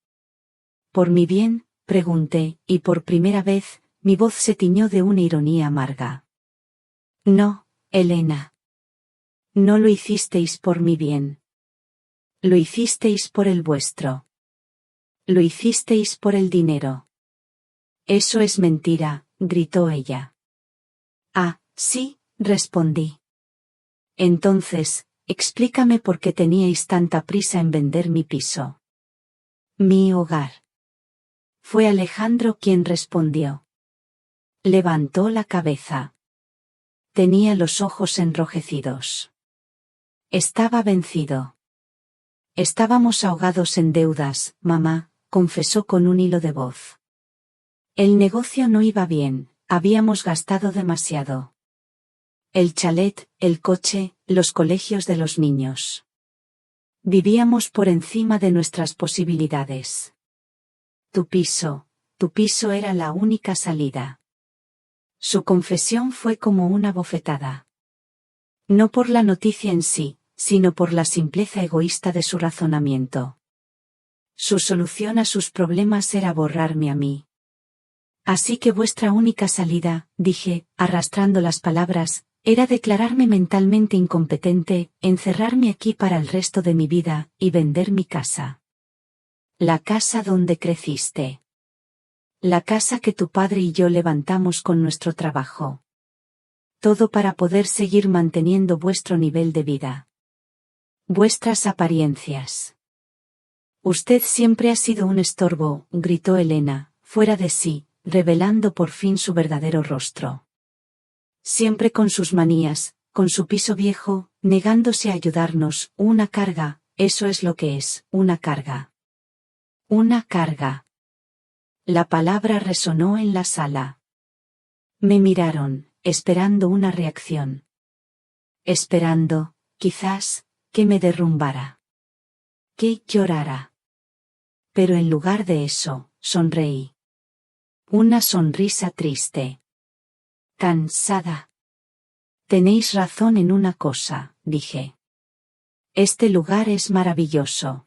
¿Por mi bien? Pregunté, y por primera vez, mi voz se tiñó de una ironía amarga. No, Elena. No lo hicisteis por mi bien. Lo hicisteis por el vuestro. Lo hicisteis por el dinero. Eso es mentira, gritó ella. Ah, sí, respondí. Entonces, explícame por qué teníais tanta prisa en vender mi piso. Mi hogar. Fue Alejandro quien respondió. Levantó la cabeza. Tenía los ojos enrojecidos. Estaba vencido. Estábamos ahogados en deudas, mamá, confesó con un hilo de voz. El negocio no iba bien, habíamos gastado demasiado. El chalet, el coche, los colegios de los niños. Vivíamos por encima de nuestras posibilidades. Tu piso era la única salida. Su confesión fue como una bofetada. No por la noticia en sí, sino por la simpleza egoísta de su razonamiento. Su solución a sus problemas era borrarme a mí. Así que vuestra única salida, dije, arrastrando las palabras, era declararme mentalmente incompetente, encerrarme aquí para el resto de mi vida, y vender mi casa. La casa donde creciste. La casa que tu padre y yo levantamos con nuestro trabajo. Todo para poder seguir manteniendo vuestro nivel de vida. Vuestras apariencias. Usted siempre ha sido un estorbo, gritó Elena, fuera de sí, revelando por fin su verdadero rostro. Siempre con sus manías, con su piso viejo, negándose a ayudarnos, una carga, eso es lo que es, una carga. Una carga. La palabra resonó en la sala. Me miraron, esperando una reacción. Esperando, quizás, que me derrumbara. Que llorara. Pero en lugar de eso, sonreí. Una sonrisa triste. Cansada. Tenéis razón en una cosa, dije. Este lugar es maravilloso.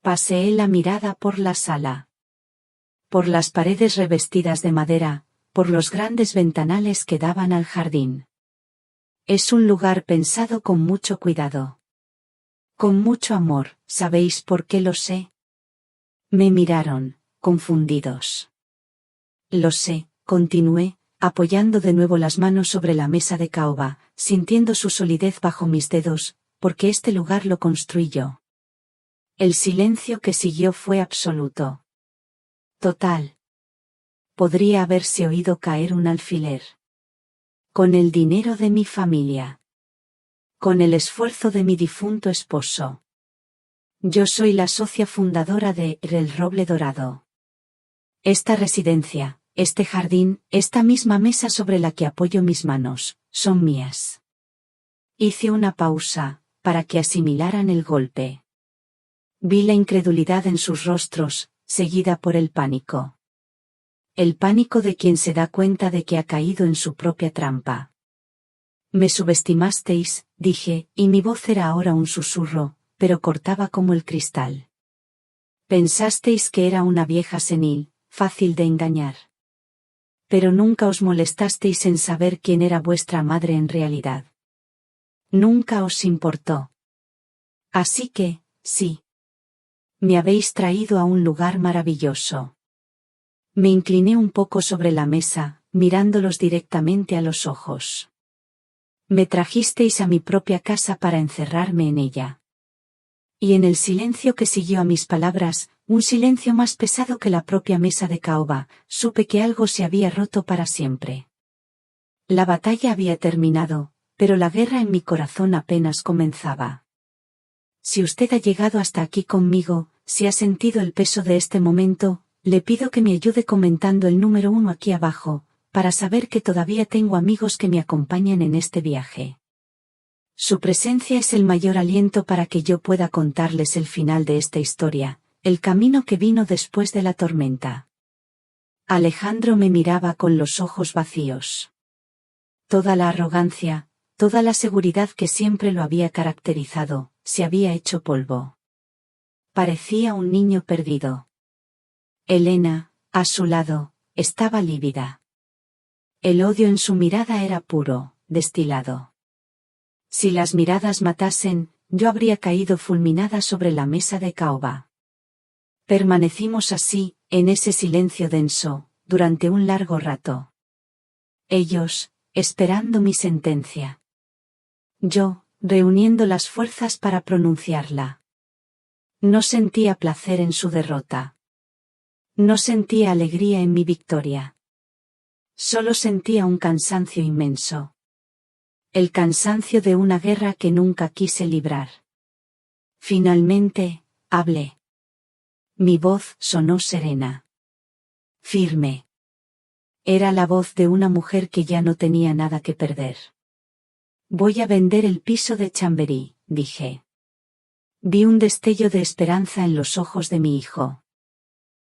Paseé la mirada por la sala. Por las paredes revestidas de madera, por los grandes ventanales que daban al jardín. Es un lugar pensado con mucho cuidado. Con mucho amor, ¿sabéis por qué lo sé? Me miraron, confundidos. Lo sé, continué, apoyando de nuevo las manos sobre la mesa de caoba, sintiendo su solidez bajo mis dedos, porque este lugar lo construí yo. El silencio que siguió fue absoluto. Total. Podría haberse oído caer un alfiler. Con el dinero de mi familia. Con el esfuerzo de mi difunto esposo. Yo soy la socia fundadora de El Roble Dorado. Esta residencia, este jardín, esta misma mesa sobre la que apoyo mis manos, son mías. Hice una pausa, para que asimilaran el golpe. Vi la incredulidad en sus rostros, seguida por el pánico. El pánico de quien se da cuenta de que ha caído en su propia trampa. Me subestimasteis, dije, y mi voz era ahora un susurro, pero cortaba como el cristal. Pensasteis que era una vieja senil, fácil de engañar. Pero nunca os molestasteis en saber quién era vuestra madre en realidad. Nunca os importó. Así que, sí. Me habéis traído a un lugar maravilloso. Me incliné un poco sobre la mesa, mirándolos directamente a los ojos. Me trajisteis a mi propia casa para encerrarme en ella. Y en el silencio que siguió a mis palabras, un silencio más pesado que la propia mesa de caoba, supe que algo se había roto para siempre. La batalla había terminado, pero la guerra en mi corazón apenas comenzaba. Si usted ha llegado hasta aquí conmigo, si ha sentido el peso de este momento, le pido que me ayude comentando el número 1 aquí abajo, para saber que todavía tengo amigos que me acompañan en este viaje. Su presencia es el mayor aliento para que yo pueda contarles el final de esta historia, el camino que vino después de la tormenta. Alejandro me miraba con los ojos vacíos. Toda la arrogancia, toda la seguridad que siempre lo había caracterizado, se había hecho polvo. Parecía un niño perdido. Elena, a su lado, estaba lívida. El odio en su mirada era puro, destilado. Si las miradas matasen, yo habría caído fulminada sobre la mesa de caoba. Permanecimos así, en ese silencio denso, durante un largo rato. Ellos, esperando mi sentencia. Yo, reuniendo las fuerzas para pronunciarla. No sentía placer en su derrota. No sentía alegría en mi victoria. Solo sentía un cansancio inmenso. El cansancio de una guerra que nunca quise librar. Finalmente, hablé. Mi voz sonó serena. Firme. Era la voz de una mujer que ya no tenía nada que perder. Voy a vender el piso de Chamberí, dije. Vi un destello de esperanza en los ojos de mi hijo.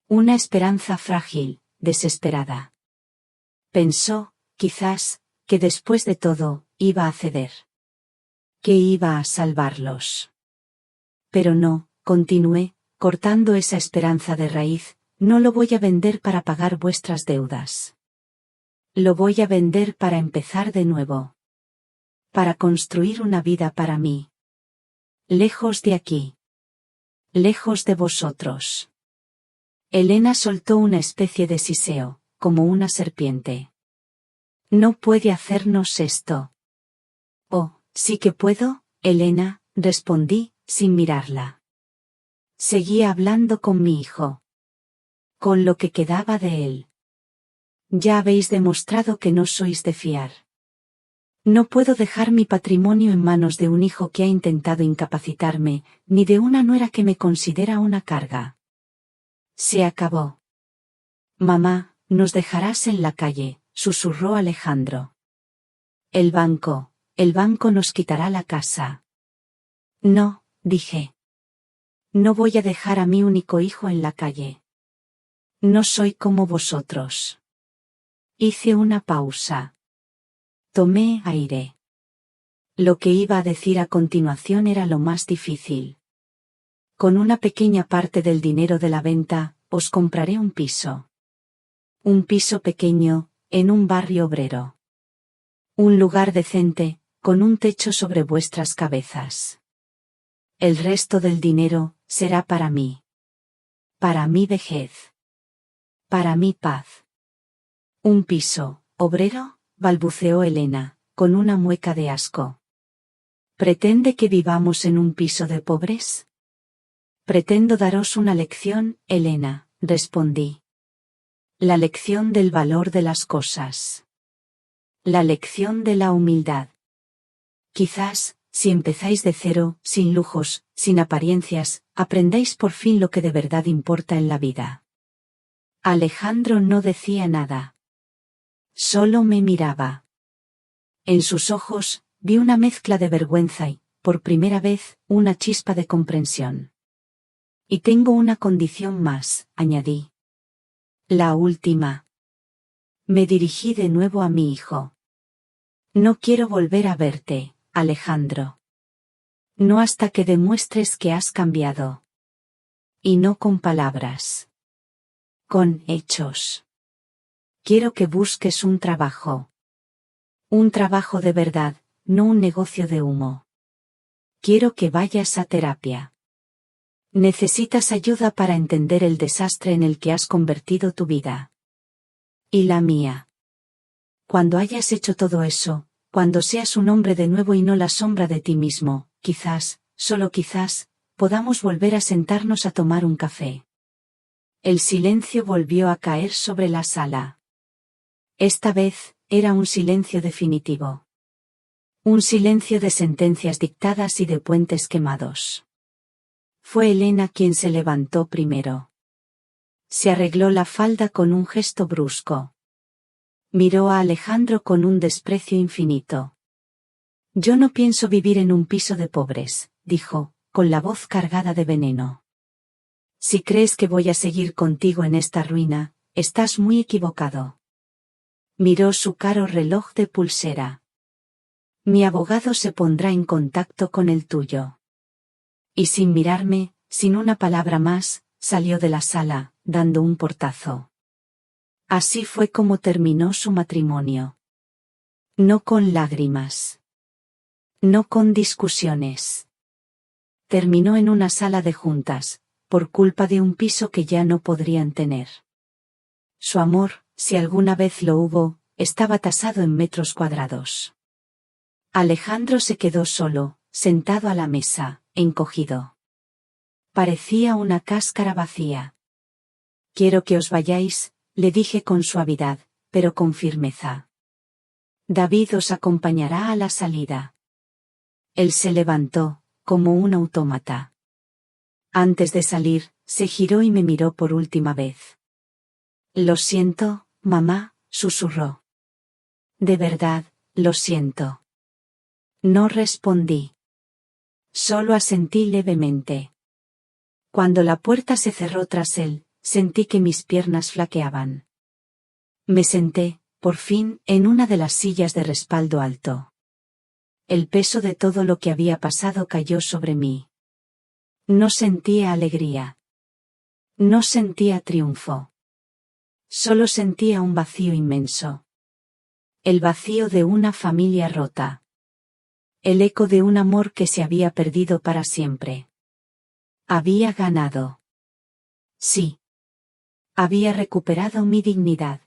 Una esperanza frágil, desesperada. Pensó, quizás, que después de todo, iba a ceder. Que iba a salvarlos. Pero no, continué, cortando esa esperanza de raíz, no lo voy a vender para pagar vuestras deudas. Lo voy a vender para empezar de nuevo. Para construir una vida para mí. Lejos de aquí. Lejos de vosotros. Elena soltó una especie de siseo, como una serpiente. No puede hacernos esto. Oh, sí que puedo, Elena, respondí, sin mirarla. Seguía hablando con mi hijo. Con lo que quedaba de él. Ya habéis demostrado que no sois de fiar. No puedo dejar mi patrimonio en manos de un hijo que ha intentado incapacitarme, ni de una nuera que me considera una carga. Se acabó. Mamá, nos dejarás en la calle, susurró Alejandro. El banco nos quitará la casa. No, dije. No voy a dejar a mi único hijo en la calle. No soy como vosotros. Hice una pausa. Tomé aire. Lo que iba a decir a continuación era lo más difícil. Con una pequeña parte del dinero de la venta, os compraré un piso. Un piso pequeño, en un barrio obrero. Un lugar decente, con un techo sobre vuestras cabezas. El resto del dinero, será para mí. Para mi vejez. Para mi paz. Un piso, obrero, balbuceó Elena, con una mueca de asco. ¿Pretende que vivamos en un piso de pobres? Pretendo daros una lección, Elena, respondí. La lección del valor de las cosas. La lección de la humildad. Quizás, si empezáis de cero, sin lujos, sin apariencias, aprendáis por fin lo que de verdad importa en la vida. Alejandro no decía nada. Solo me miraba. En sus ojos, vi una mezcla de vergüenza y, por primera vez, una chispa de comprensión. Y tengo una condición más, añadí. La última. Me dirigí de nuevo a mi hijo. No quiero volver a verte, Alejandro. No hasta que demuestres que has cambiado. Y no con palabras. Con hechos. Quiero que busques un trabajo. Un trabajo de verdad, no un negocio de humo. Quiero que vayas a terapia. Necesitas ayuda para entender el desastre en el que has convertido tu vida. Y la mía. Cuando hayas hecho todo eso, cuando seas un hombre de nuevo y no la sombra de ti mismo, quizás, solo quizás, podamos volver a sentarnos a tomar un café. El silencio volvió a caer sobre la sala. Esta vez, era un silencio definitivo. Un silencio de sentencias dictadas y de puentes quemados. Fue Elena quien se levantó primero. Se arregló la falda con un gesto brusco. Miró a Alejandro con un desprecio infinito. Yo no pienso vivir en un piso de pobres, dijo, con la voz cargada de veneno. Si crees que voy a seguir contigo en esta ruina, estás muy equivocado. Miró su caro reloj de pulsera. Mi abogado se pondrá en contacto con el tuyo. Y sin mirarme, sin una palabra más, salió de la sala, dando un portazo. Así fue como terminó su matrimonio. No con lágrimas. No con discusiones. Terminó en una sala de juntas, por culpa de un piso que ya no podrían tener. Su amor, si alguna vez lo hubo, estaba tasado en metros cuadrados. Alejandro se quedó solo, sentado a la mesa, encogido. Parecía una cáscara vacía. Quiero que os vayáis, le dije con suavidad, pero con firmeza. David os acompañará a la salida. Él se levantó, como un autómata. Antes de salir, se giró y me miró por última vez. Lo siento, mamá, susurró. De verdad, lo siento. No respondí. Solo asentí levemente. Cuando la puerta se cerró tras él, sentí que mis piernas flaqueaban. Me senté, por fin, en una de las sillas de respaldo alto. El peso de todo lo que había pasado cayó sobre mí. No sentía alegría. No sentía triunfo. Solo sentía un vacío inmenso. El vacío de una familia rota. El eco de un amor que se había perdido para siempre. Había ganado. Sí. Había recuperado mi dignidad.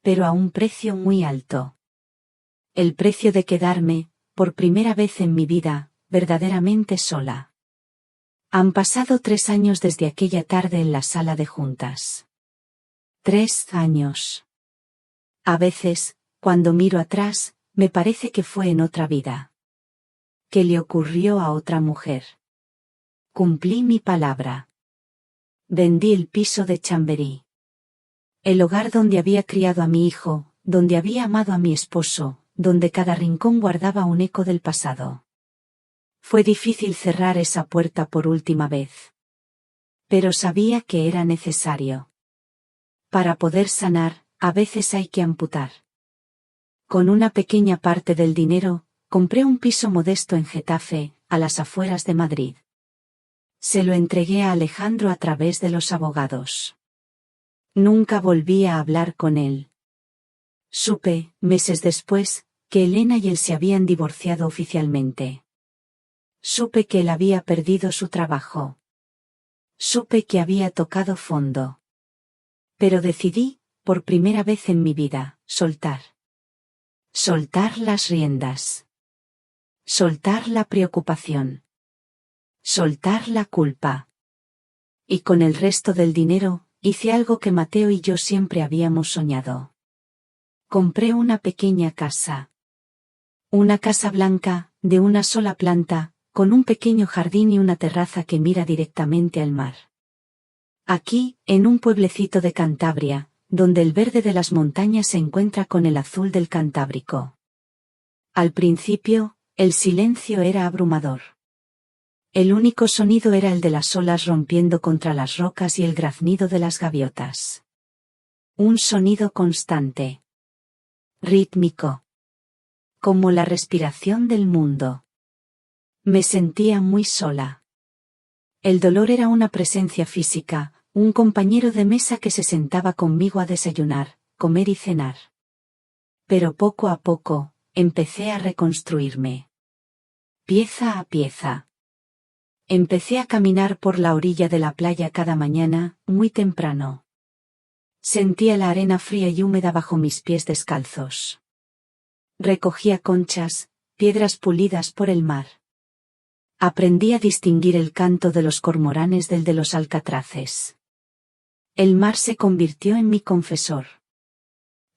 Pero a un precio muy alto. El precio de quedarme, por primera vez en mi vida, verdaderamente sola. Han pasado 3 años desde aquella tarde en la sala de juntas. 3 años. A veces, cuando miro atrás, me parece que fue en otra vida. Que le ocurrió a otra mujer. Cumplí mi palabra. Vendí el piso de Chamberí. El hogar donde había criado a mi hijo, donde había amado a mi esposo, donde cada rincón guardaba un eco del pasado. Fue difícil cerrar esa puerta por última vez. Pero sabía que era necesario. Para poder sanar, a veces hay que amputar. Con una pequeña parte del dinero, compré un piso modesto en Getafe, a las afueras de Madrid. Se lo entregué a Alejandro a través de los abogados. Nunca volví a hablar con él. Supe, meses después, que Elena y él se habían divorciado oficialmente. Supe que él había perdido su trabajo. Supe que había tocado fondo. Pero decidí, por primera vez en mi vida, soltar. Soltar las riendas. Soltar la preocupación. Soltar la culpa. Y con el resto del dinero, hice algo que Mateo y yo siempre habíamos soñado. Compré una pequeña casa. Una casa blanca, de una sola planta, con un pequeño jardín y una terraza que mira directamente al mar. Aquí, en un pueblecito de Cantabria, donde el verde de las montañas se encuentra con el azul del Cantábrico. Al principio, el silencio era abrumador. El único sonido era el de las olas rompiendo contra las rocas y el graznido de las gaviotas. Un sonido constante. Rítmico. Como la respiración del mundo. Me sentía muy sola. El dolor era una presencia física, un compañero de mesa que se sentaba conmigo a desayunar, comer y cenar. Pero poco a poco, empecé a reconstruirme. Pieza a pieza. Empecé a caminar por la orilla de la playa cada mañana, muy temprano. Sentía la arena fría y húmeda bajo mis pies descalzos. Recogía conchas, piedras pulidas por el mar. Aprendí a distinguir el canto de los cormoranes del de los alcatraces. El mar se convirtió en mi confesor.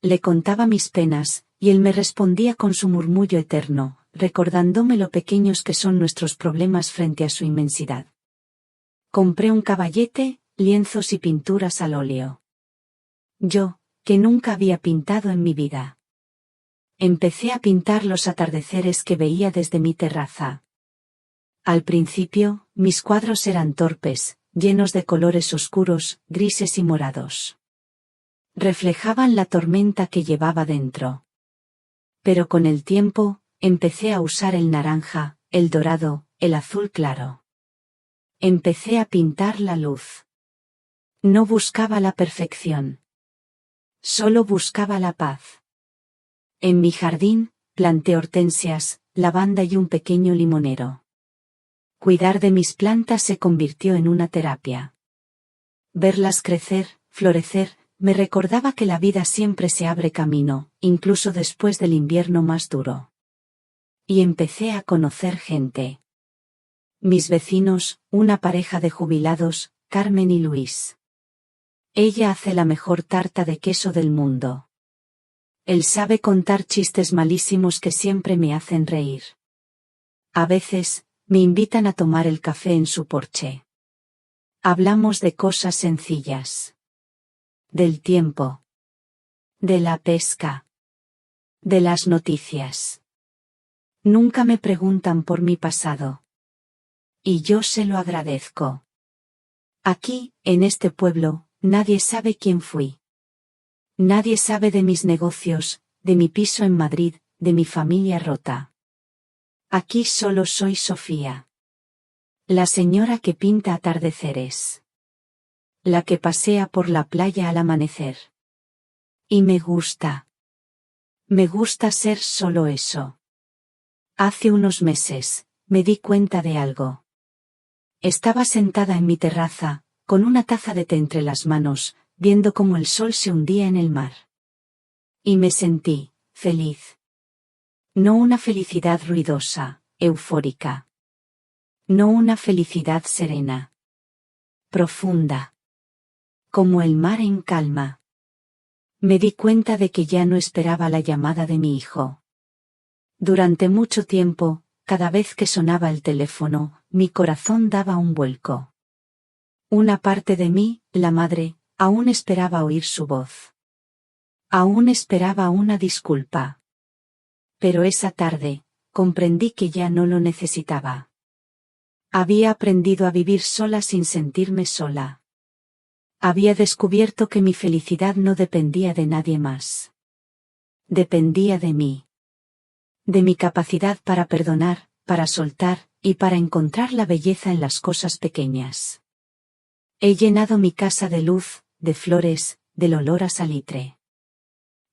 Le contaba mis penas, y él me respondía con su murmullo eterno, recordándome lo pequeños que son nuestros problemas frente a su inmensidad. Compré un caballete, lienzos y pinturas al óleo. Yo, que nunca había pintado en mi vida. Empecé a pintar los atardeceres que veía desde mi terraza. Al principio, mis cuadros eran torpes, llenos de colores oscuros, grises y morados. Reflejaban la tormenta que llevaba dentro. Pero con el tiempo, empecé a usar el naranja, el dorado, el azul claro. Empecé a pintar la luz. No buscaba la perfección. Solo buscaba la paz. En mi jardín, planté hortensias, lavanda y un pequeño limonero. Cuidar de mis plantas se convirtió en una terapia. Verlas crecer, florecer, me recordaba que la vida siempre se abre camino, incluso después del invierno más duro. Y empecé a conocer gente. Mis vecinos, una pareja de jubilados, Carmen y Luis. Ella hace la mejor tarta de queso del mundo. Él sabe contar chistes malísimos que siempre me hacen reír. A veces, me invitan a tomar el café en su porche. Hablamos de cosas sencillas. Del tiempo. De la pesca. De las noticias. Nunca me preguntan por mi pasado. Y yo se lo agradezco. Aquí, en este pueblo, nadie sabe quién fui. Nadie sabe de mis negocios, de mi piso en Madrid, de mi familia rota. Aquí solo soy Sofía. La señora que pinta atardeceres. La que pasea por la playa al amanecer. Y me gusta. Me gusta ser solo eso. Hace unos meses, me di cuenta de algo. Estaba sentada en mi terraza, con una taza de té entre las manos, viendo cómo el sol se hundía en el mar. Y me sentí feliz. No una felicidad ruidosa, eufórica. No una felicidad serena. Profunda. Como el mar en calma. Me di cuenta de que ya no esperaba la llamada de mi hijo. Durante mucho tiempo, cada vez que sonaba el teléfono, mi corazón daba un vuelco. Una parte de mí, la madre, aún esperaba oír su voz. Aún esperaba una disculpa. Pero esa tarde, comprendí que ya no lo necesitaba. Había aprendido a vivir sola sin sentirme sola. Había descubierto que mi felicidad no dependía de nadie más. Dependía de mí. De mi capacidad para perdonar, para soltar, y para encontrar la belleza en las cosas pequeñas. He llenado mi casa de luz, de flores, del olor a salitre.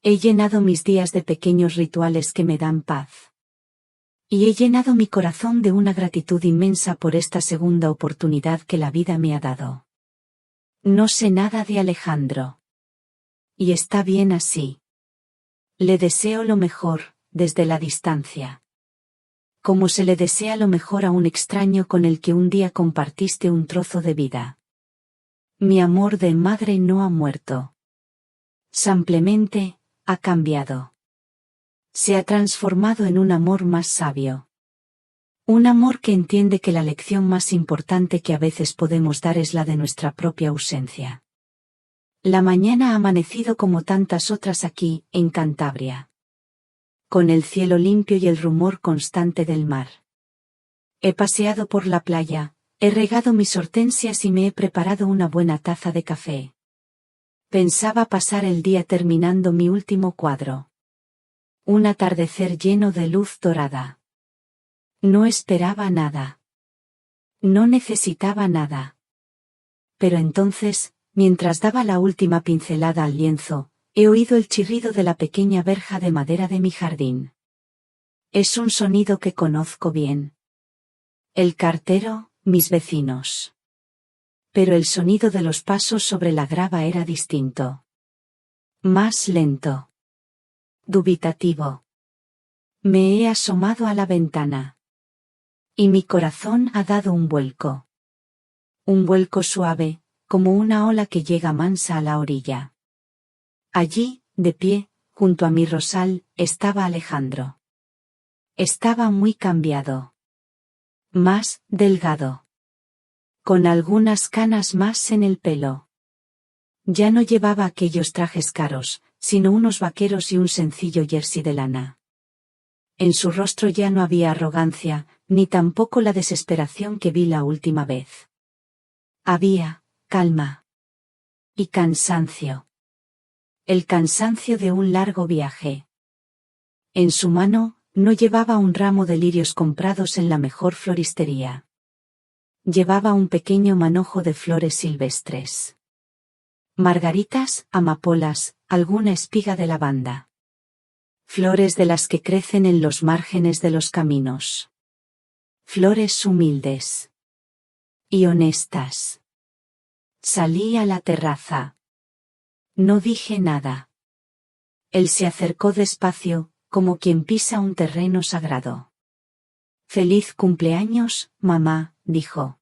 He llenado mis días de pequeños rituales que me dan paz. Y he llenado mi corazón de una gratitud inmensa por esta segunda oportunidad que la vida me ha dado. No sé nada de Alejandro. Y está bien así. Le deseo lo mejor, desde la distancia. Como se le desea lo mejor a un extraño con el que un día compartiste un trozo de vida. Mi amor de madre no ha muerto. Simplemente, ha cambiado. Se ha transformado en un amor más sabio. Un amor que entiende que la lección más importante que a veces podemos dar es la de nuestra propia ausencia. La mañana ha amanecido como tantas otras aquí, en Cantabria. Con el cielo limpio y el rumor constante del mar. He paseado por la playa, he regado mis hortensias y me he preparado una buena taza de café. Pensaba pasar el día terminando mi último cuadro. Un atardecer lleno de luz dorada. No esperaba nada. No necesitaba nada. Pero entonces, mientras daba la última pincelada al lienzo, he oído el chirrido de la pequeña verja de madera de mi jardín. Es un sonido que conozco bien. El cartero, mis vecinos. Pero el sonido de los pasos sobre la grava era distinto. Más lento. Dubitativo. Me he asomado a la ventana. Y mi corazón ha dado un vuelco. Un vuelco suave, como una ola que llega mansa a la orilla. Allí, de pie, junto a mi rosal, estaba Alejandro. Estaba muy cambiado. Más delgado. Con algunas canas más en el pelo. Ya no llevaba aquellos trajes caros, sino unos vaqueros y un sencillo jersey de lana. En su rostro ya no había arrogancia, ni tampoco la desesperación que vi la última vez. Había calma. Y cansancio. El cansancio de un largo viaje. En su mano, no llevaba un ramo de lirios comprados en la mejor floristería. Llevaba un pequeño manojo de flores silvestres. Margaritas, amapolas, alguna espiga de lavanda. Flores de las que crecen en los márgenes de los caminos. Flores humildes. Y honestas. Salí a la terraza. No dije nada. Él se acercó despacio, como quien pisa un terreno sagrado. Feliz cumpleaños, mamá, dijo.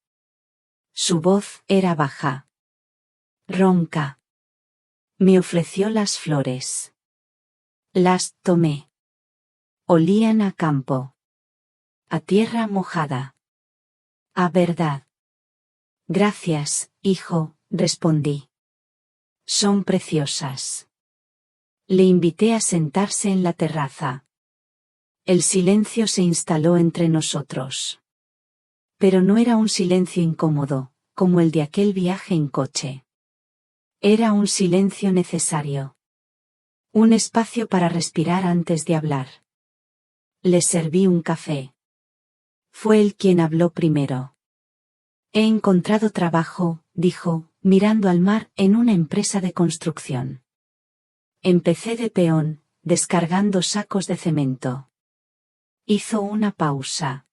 Su voz era baja. Ronca. Me ofreció las flores. Las tomé. Olían a campo. A tierra mojada. A verdad. Gracias, hijo, respondí. Son preciosas. Le invité a sentarse en la terraza. El silencio se instaló entre nosotros. Pero no era un silencio incómodo, como el de aquel viaje en coche. Era un silencio necesario. Un espacio para respirar antes de hablar. Le serví un café. Fue él quien habló primero. He encontrado trabajo, dijo, mirando al mar, en una empresa de construcción. Empecé de peón, descargando sacos de cemento. Hizo una pausa.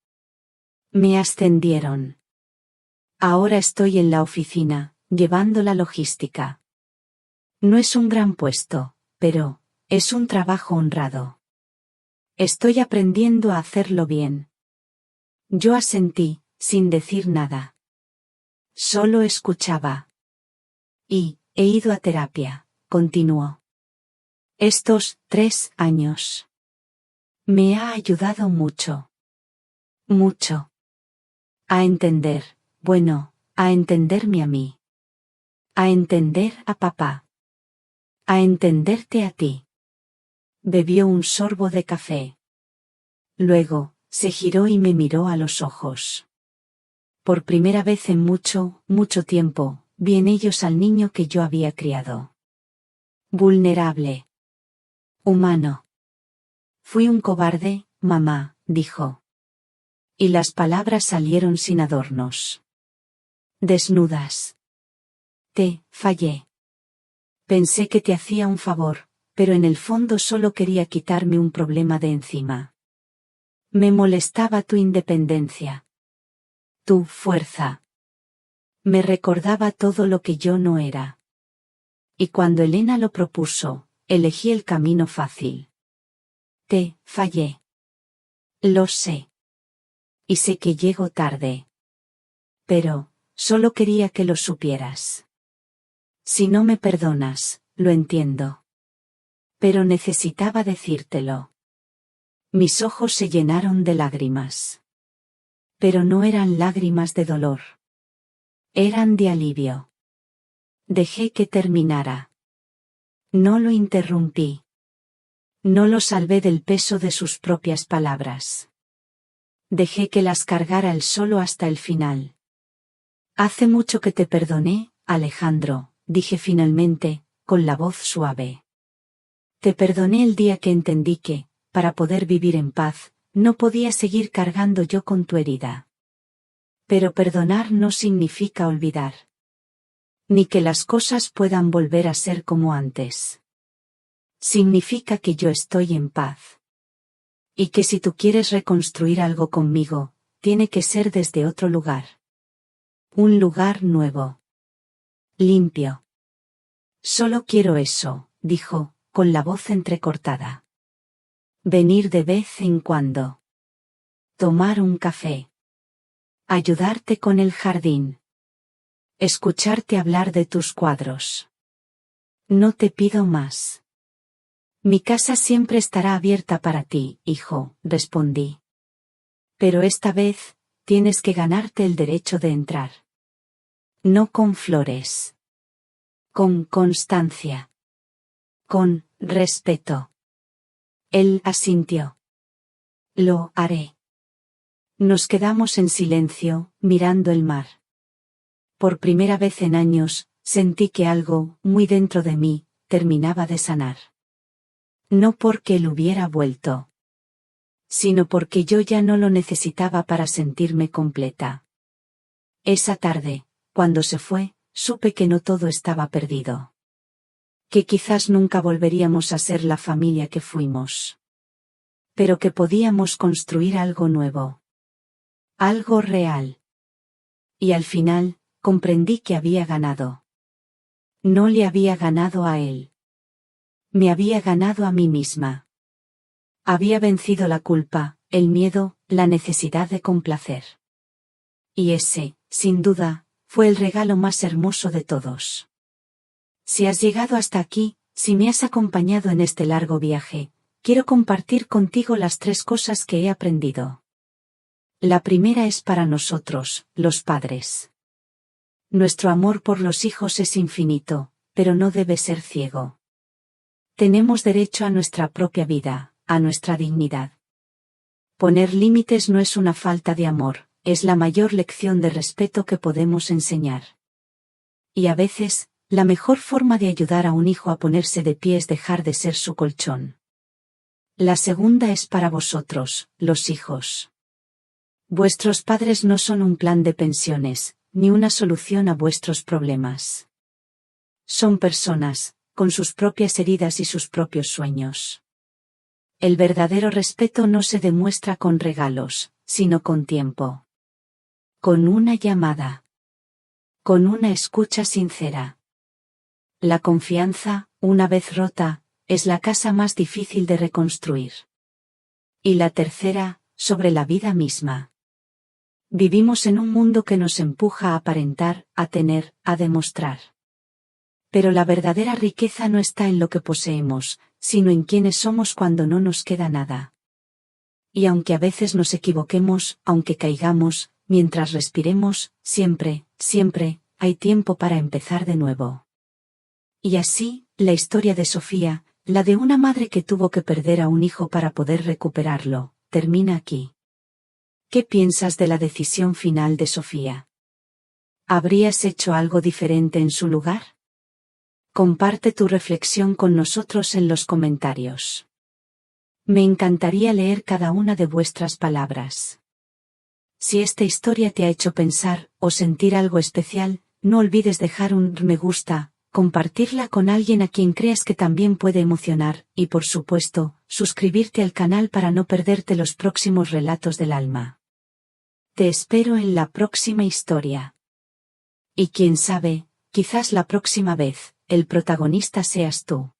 Me ascendieron. Ahora estoy en la oficina, llevando la logística. No es un gran puesto, pero es un trabajo honrado. Estoy aprendiendo a hacerlo bien. Yo asentí, sin decir nada. Solo escuchaba. Y he ido a terapia, continuó. Estos 3 años. Me ha ayudado mucho. Mucho. A entender, bueno, a entenderme a mí. A entender a papá. A entenderte a ti. Bebió un sorbo de café. Luego, se giró y me miró a los ojos. Por primera vez en mucho, mucho tiempo, vi en ellos al niño que yo había criado. Vulnerable. Humano. Fui un cobarde, mamá, dijo. Y las palabras salieron sin adornos. Desnudas. Te fallé. Pensé que te hacía un favor, pero en el fondo solo quería quitarme un problema de encima. Me molestaba tu independencia. Tu fuerza. Me recordaba todo lo que yo no era. Y cuando Elena lo propuso, elegí el camino fácil. Te fallé. Lo sé. Y sé que llego tarde. Pero, solo quería que lo supieras. Si no me perdonas, lo entiendo. Pero necesitaba decírtelo. Mis ojos se llenaron de lágrimas. Pero no eran lágrimas de dolor. Eran de alivio. Dejé que terminara. No lo interrumpí. No lo salvé del peso de sus propias palabras. Dejé que las cargara él solo hasta el final. Hace mucho que te perdoné, Alejandro, dije finalmente, con la voz suave. Te perdoné el día que entendí que, para poder vivir en paz, no podía seguir cargando yo con tu herida. Pero perdonar no significa olvidar. Ni que las cosas puedan volver a ser como antes. Significa que yo estoy en paz. Y que si tú quieres reconstruir algo conmigo, tiene que ser desde otro lugar. Un lugar nuevo. Limpio. Solo quiero eso, dijo, con la voz entrecortada. Venir de vez en cuando. Tomar un café. Ayudarte con el jardín. Escucharte hablar de tus cuadros. No te pido más. Mi casa siempre estará abierta para ti, hijo, respondí. Pero esta vez, tienes que ganarte el derecho de entrar. No con flores. Con constancia. Con respeto. Él asintió. Lo haré. Nos quedamos en silencio, mirando el mar. Por primera vez en años, sentí que algo, muy dentro de mí, terminaba de sanar. No porque él hubiera vuelto, sino porque yo ya no lo necesitaba para sentirme completa. Esa tarde, cuando se fue, supe que no todo estaba perdido. Que quizás nunca volveríamos a ser la familia que fuimos. Pero que podíamos construir algo nuevo. Algo real. Y al final, comprendí que había ganado. No le había ganado a él. Me había ganado a mí misma. Había vencido la culpa, el miedo, la necesidad de complacer. Y ese, sin duda, fue el regalo más hermoso de todos. Si has llegado hasta aquí, si me has acompañado en este largo viaje, quiero compartir contigo las 3 cosas que he aprendido. La primera es para nosotros, los padres. Nuestro amor por los hijos es infinito, pero no debe ser ciego. Tenemos derecho a nuestra propia vida, a nuestra dignidad. Poner límites no es una falta de amor, es la mayor lección de respeto que podemos enseñar. Y a veces, la mejor forma de ayudar a un hijo a ponerse de pie es dejar de ser su colchón. La segunda es para vosotros, los hijos. Vuestros padres no son un plan de pensiones, ni una solución a vuestros problemas. Son personas, con sus propias heridas y sus propios sueños. El verdadero respeto no se demuestra con regalos, sino con tiempo. Con una llamada. Con una escucha sincera. La confianza, una vez rota, es la casa más difícil de reconstruir. Y la tercera, sobre la vida misma. Vivimos en un mundo que nos empuja a aparentar, a tener, a demostrar. Pero la verdadera riqueza no está en lo que poseemos, sino en quiénes somos cuando no nos queda nada. Y aunque a veces nos equivoquemos, aunque caigamos, mientras respiremos, siempre, siempre, hay tiempo para empezar de nuevo. Y así, la historia de Sofía, la de una madre que tuvo que perder a un hijo para poder recuperarlo, termina aquí. ¿Qué piensas de la decisión final de Sofía? ¿Habrías hecho algo diferente en su lugar? Comparte tu reflexión con nosotros en los comentarios. Me encantaría leer cada una de vuestras palabras. Si esta historia te ha hecho pensar o sentir algo especial, no olvides dejar un me gusta, compartirla con alguien a quien creas que también puede emocionar, y por supuesto, suscribirte al canal para no perderte los próximos relatos del alma. Te espero en la próxima historia. Y quién sabe, quizás la próxima vez, el protagonista seas tú.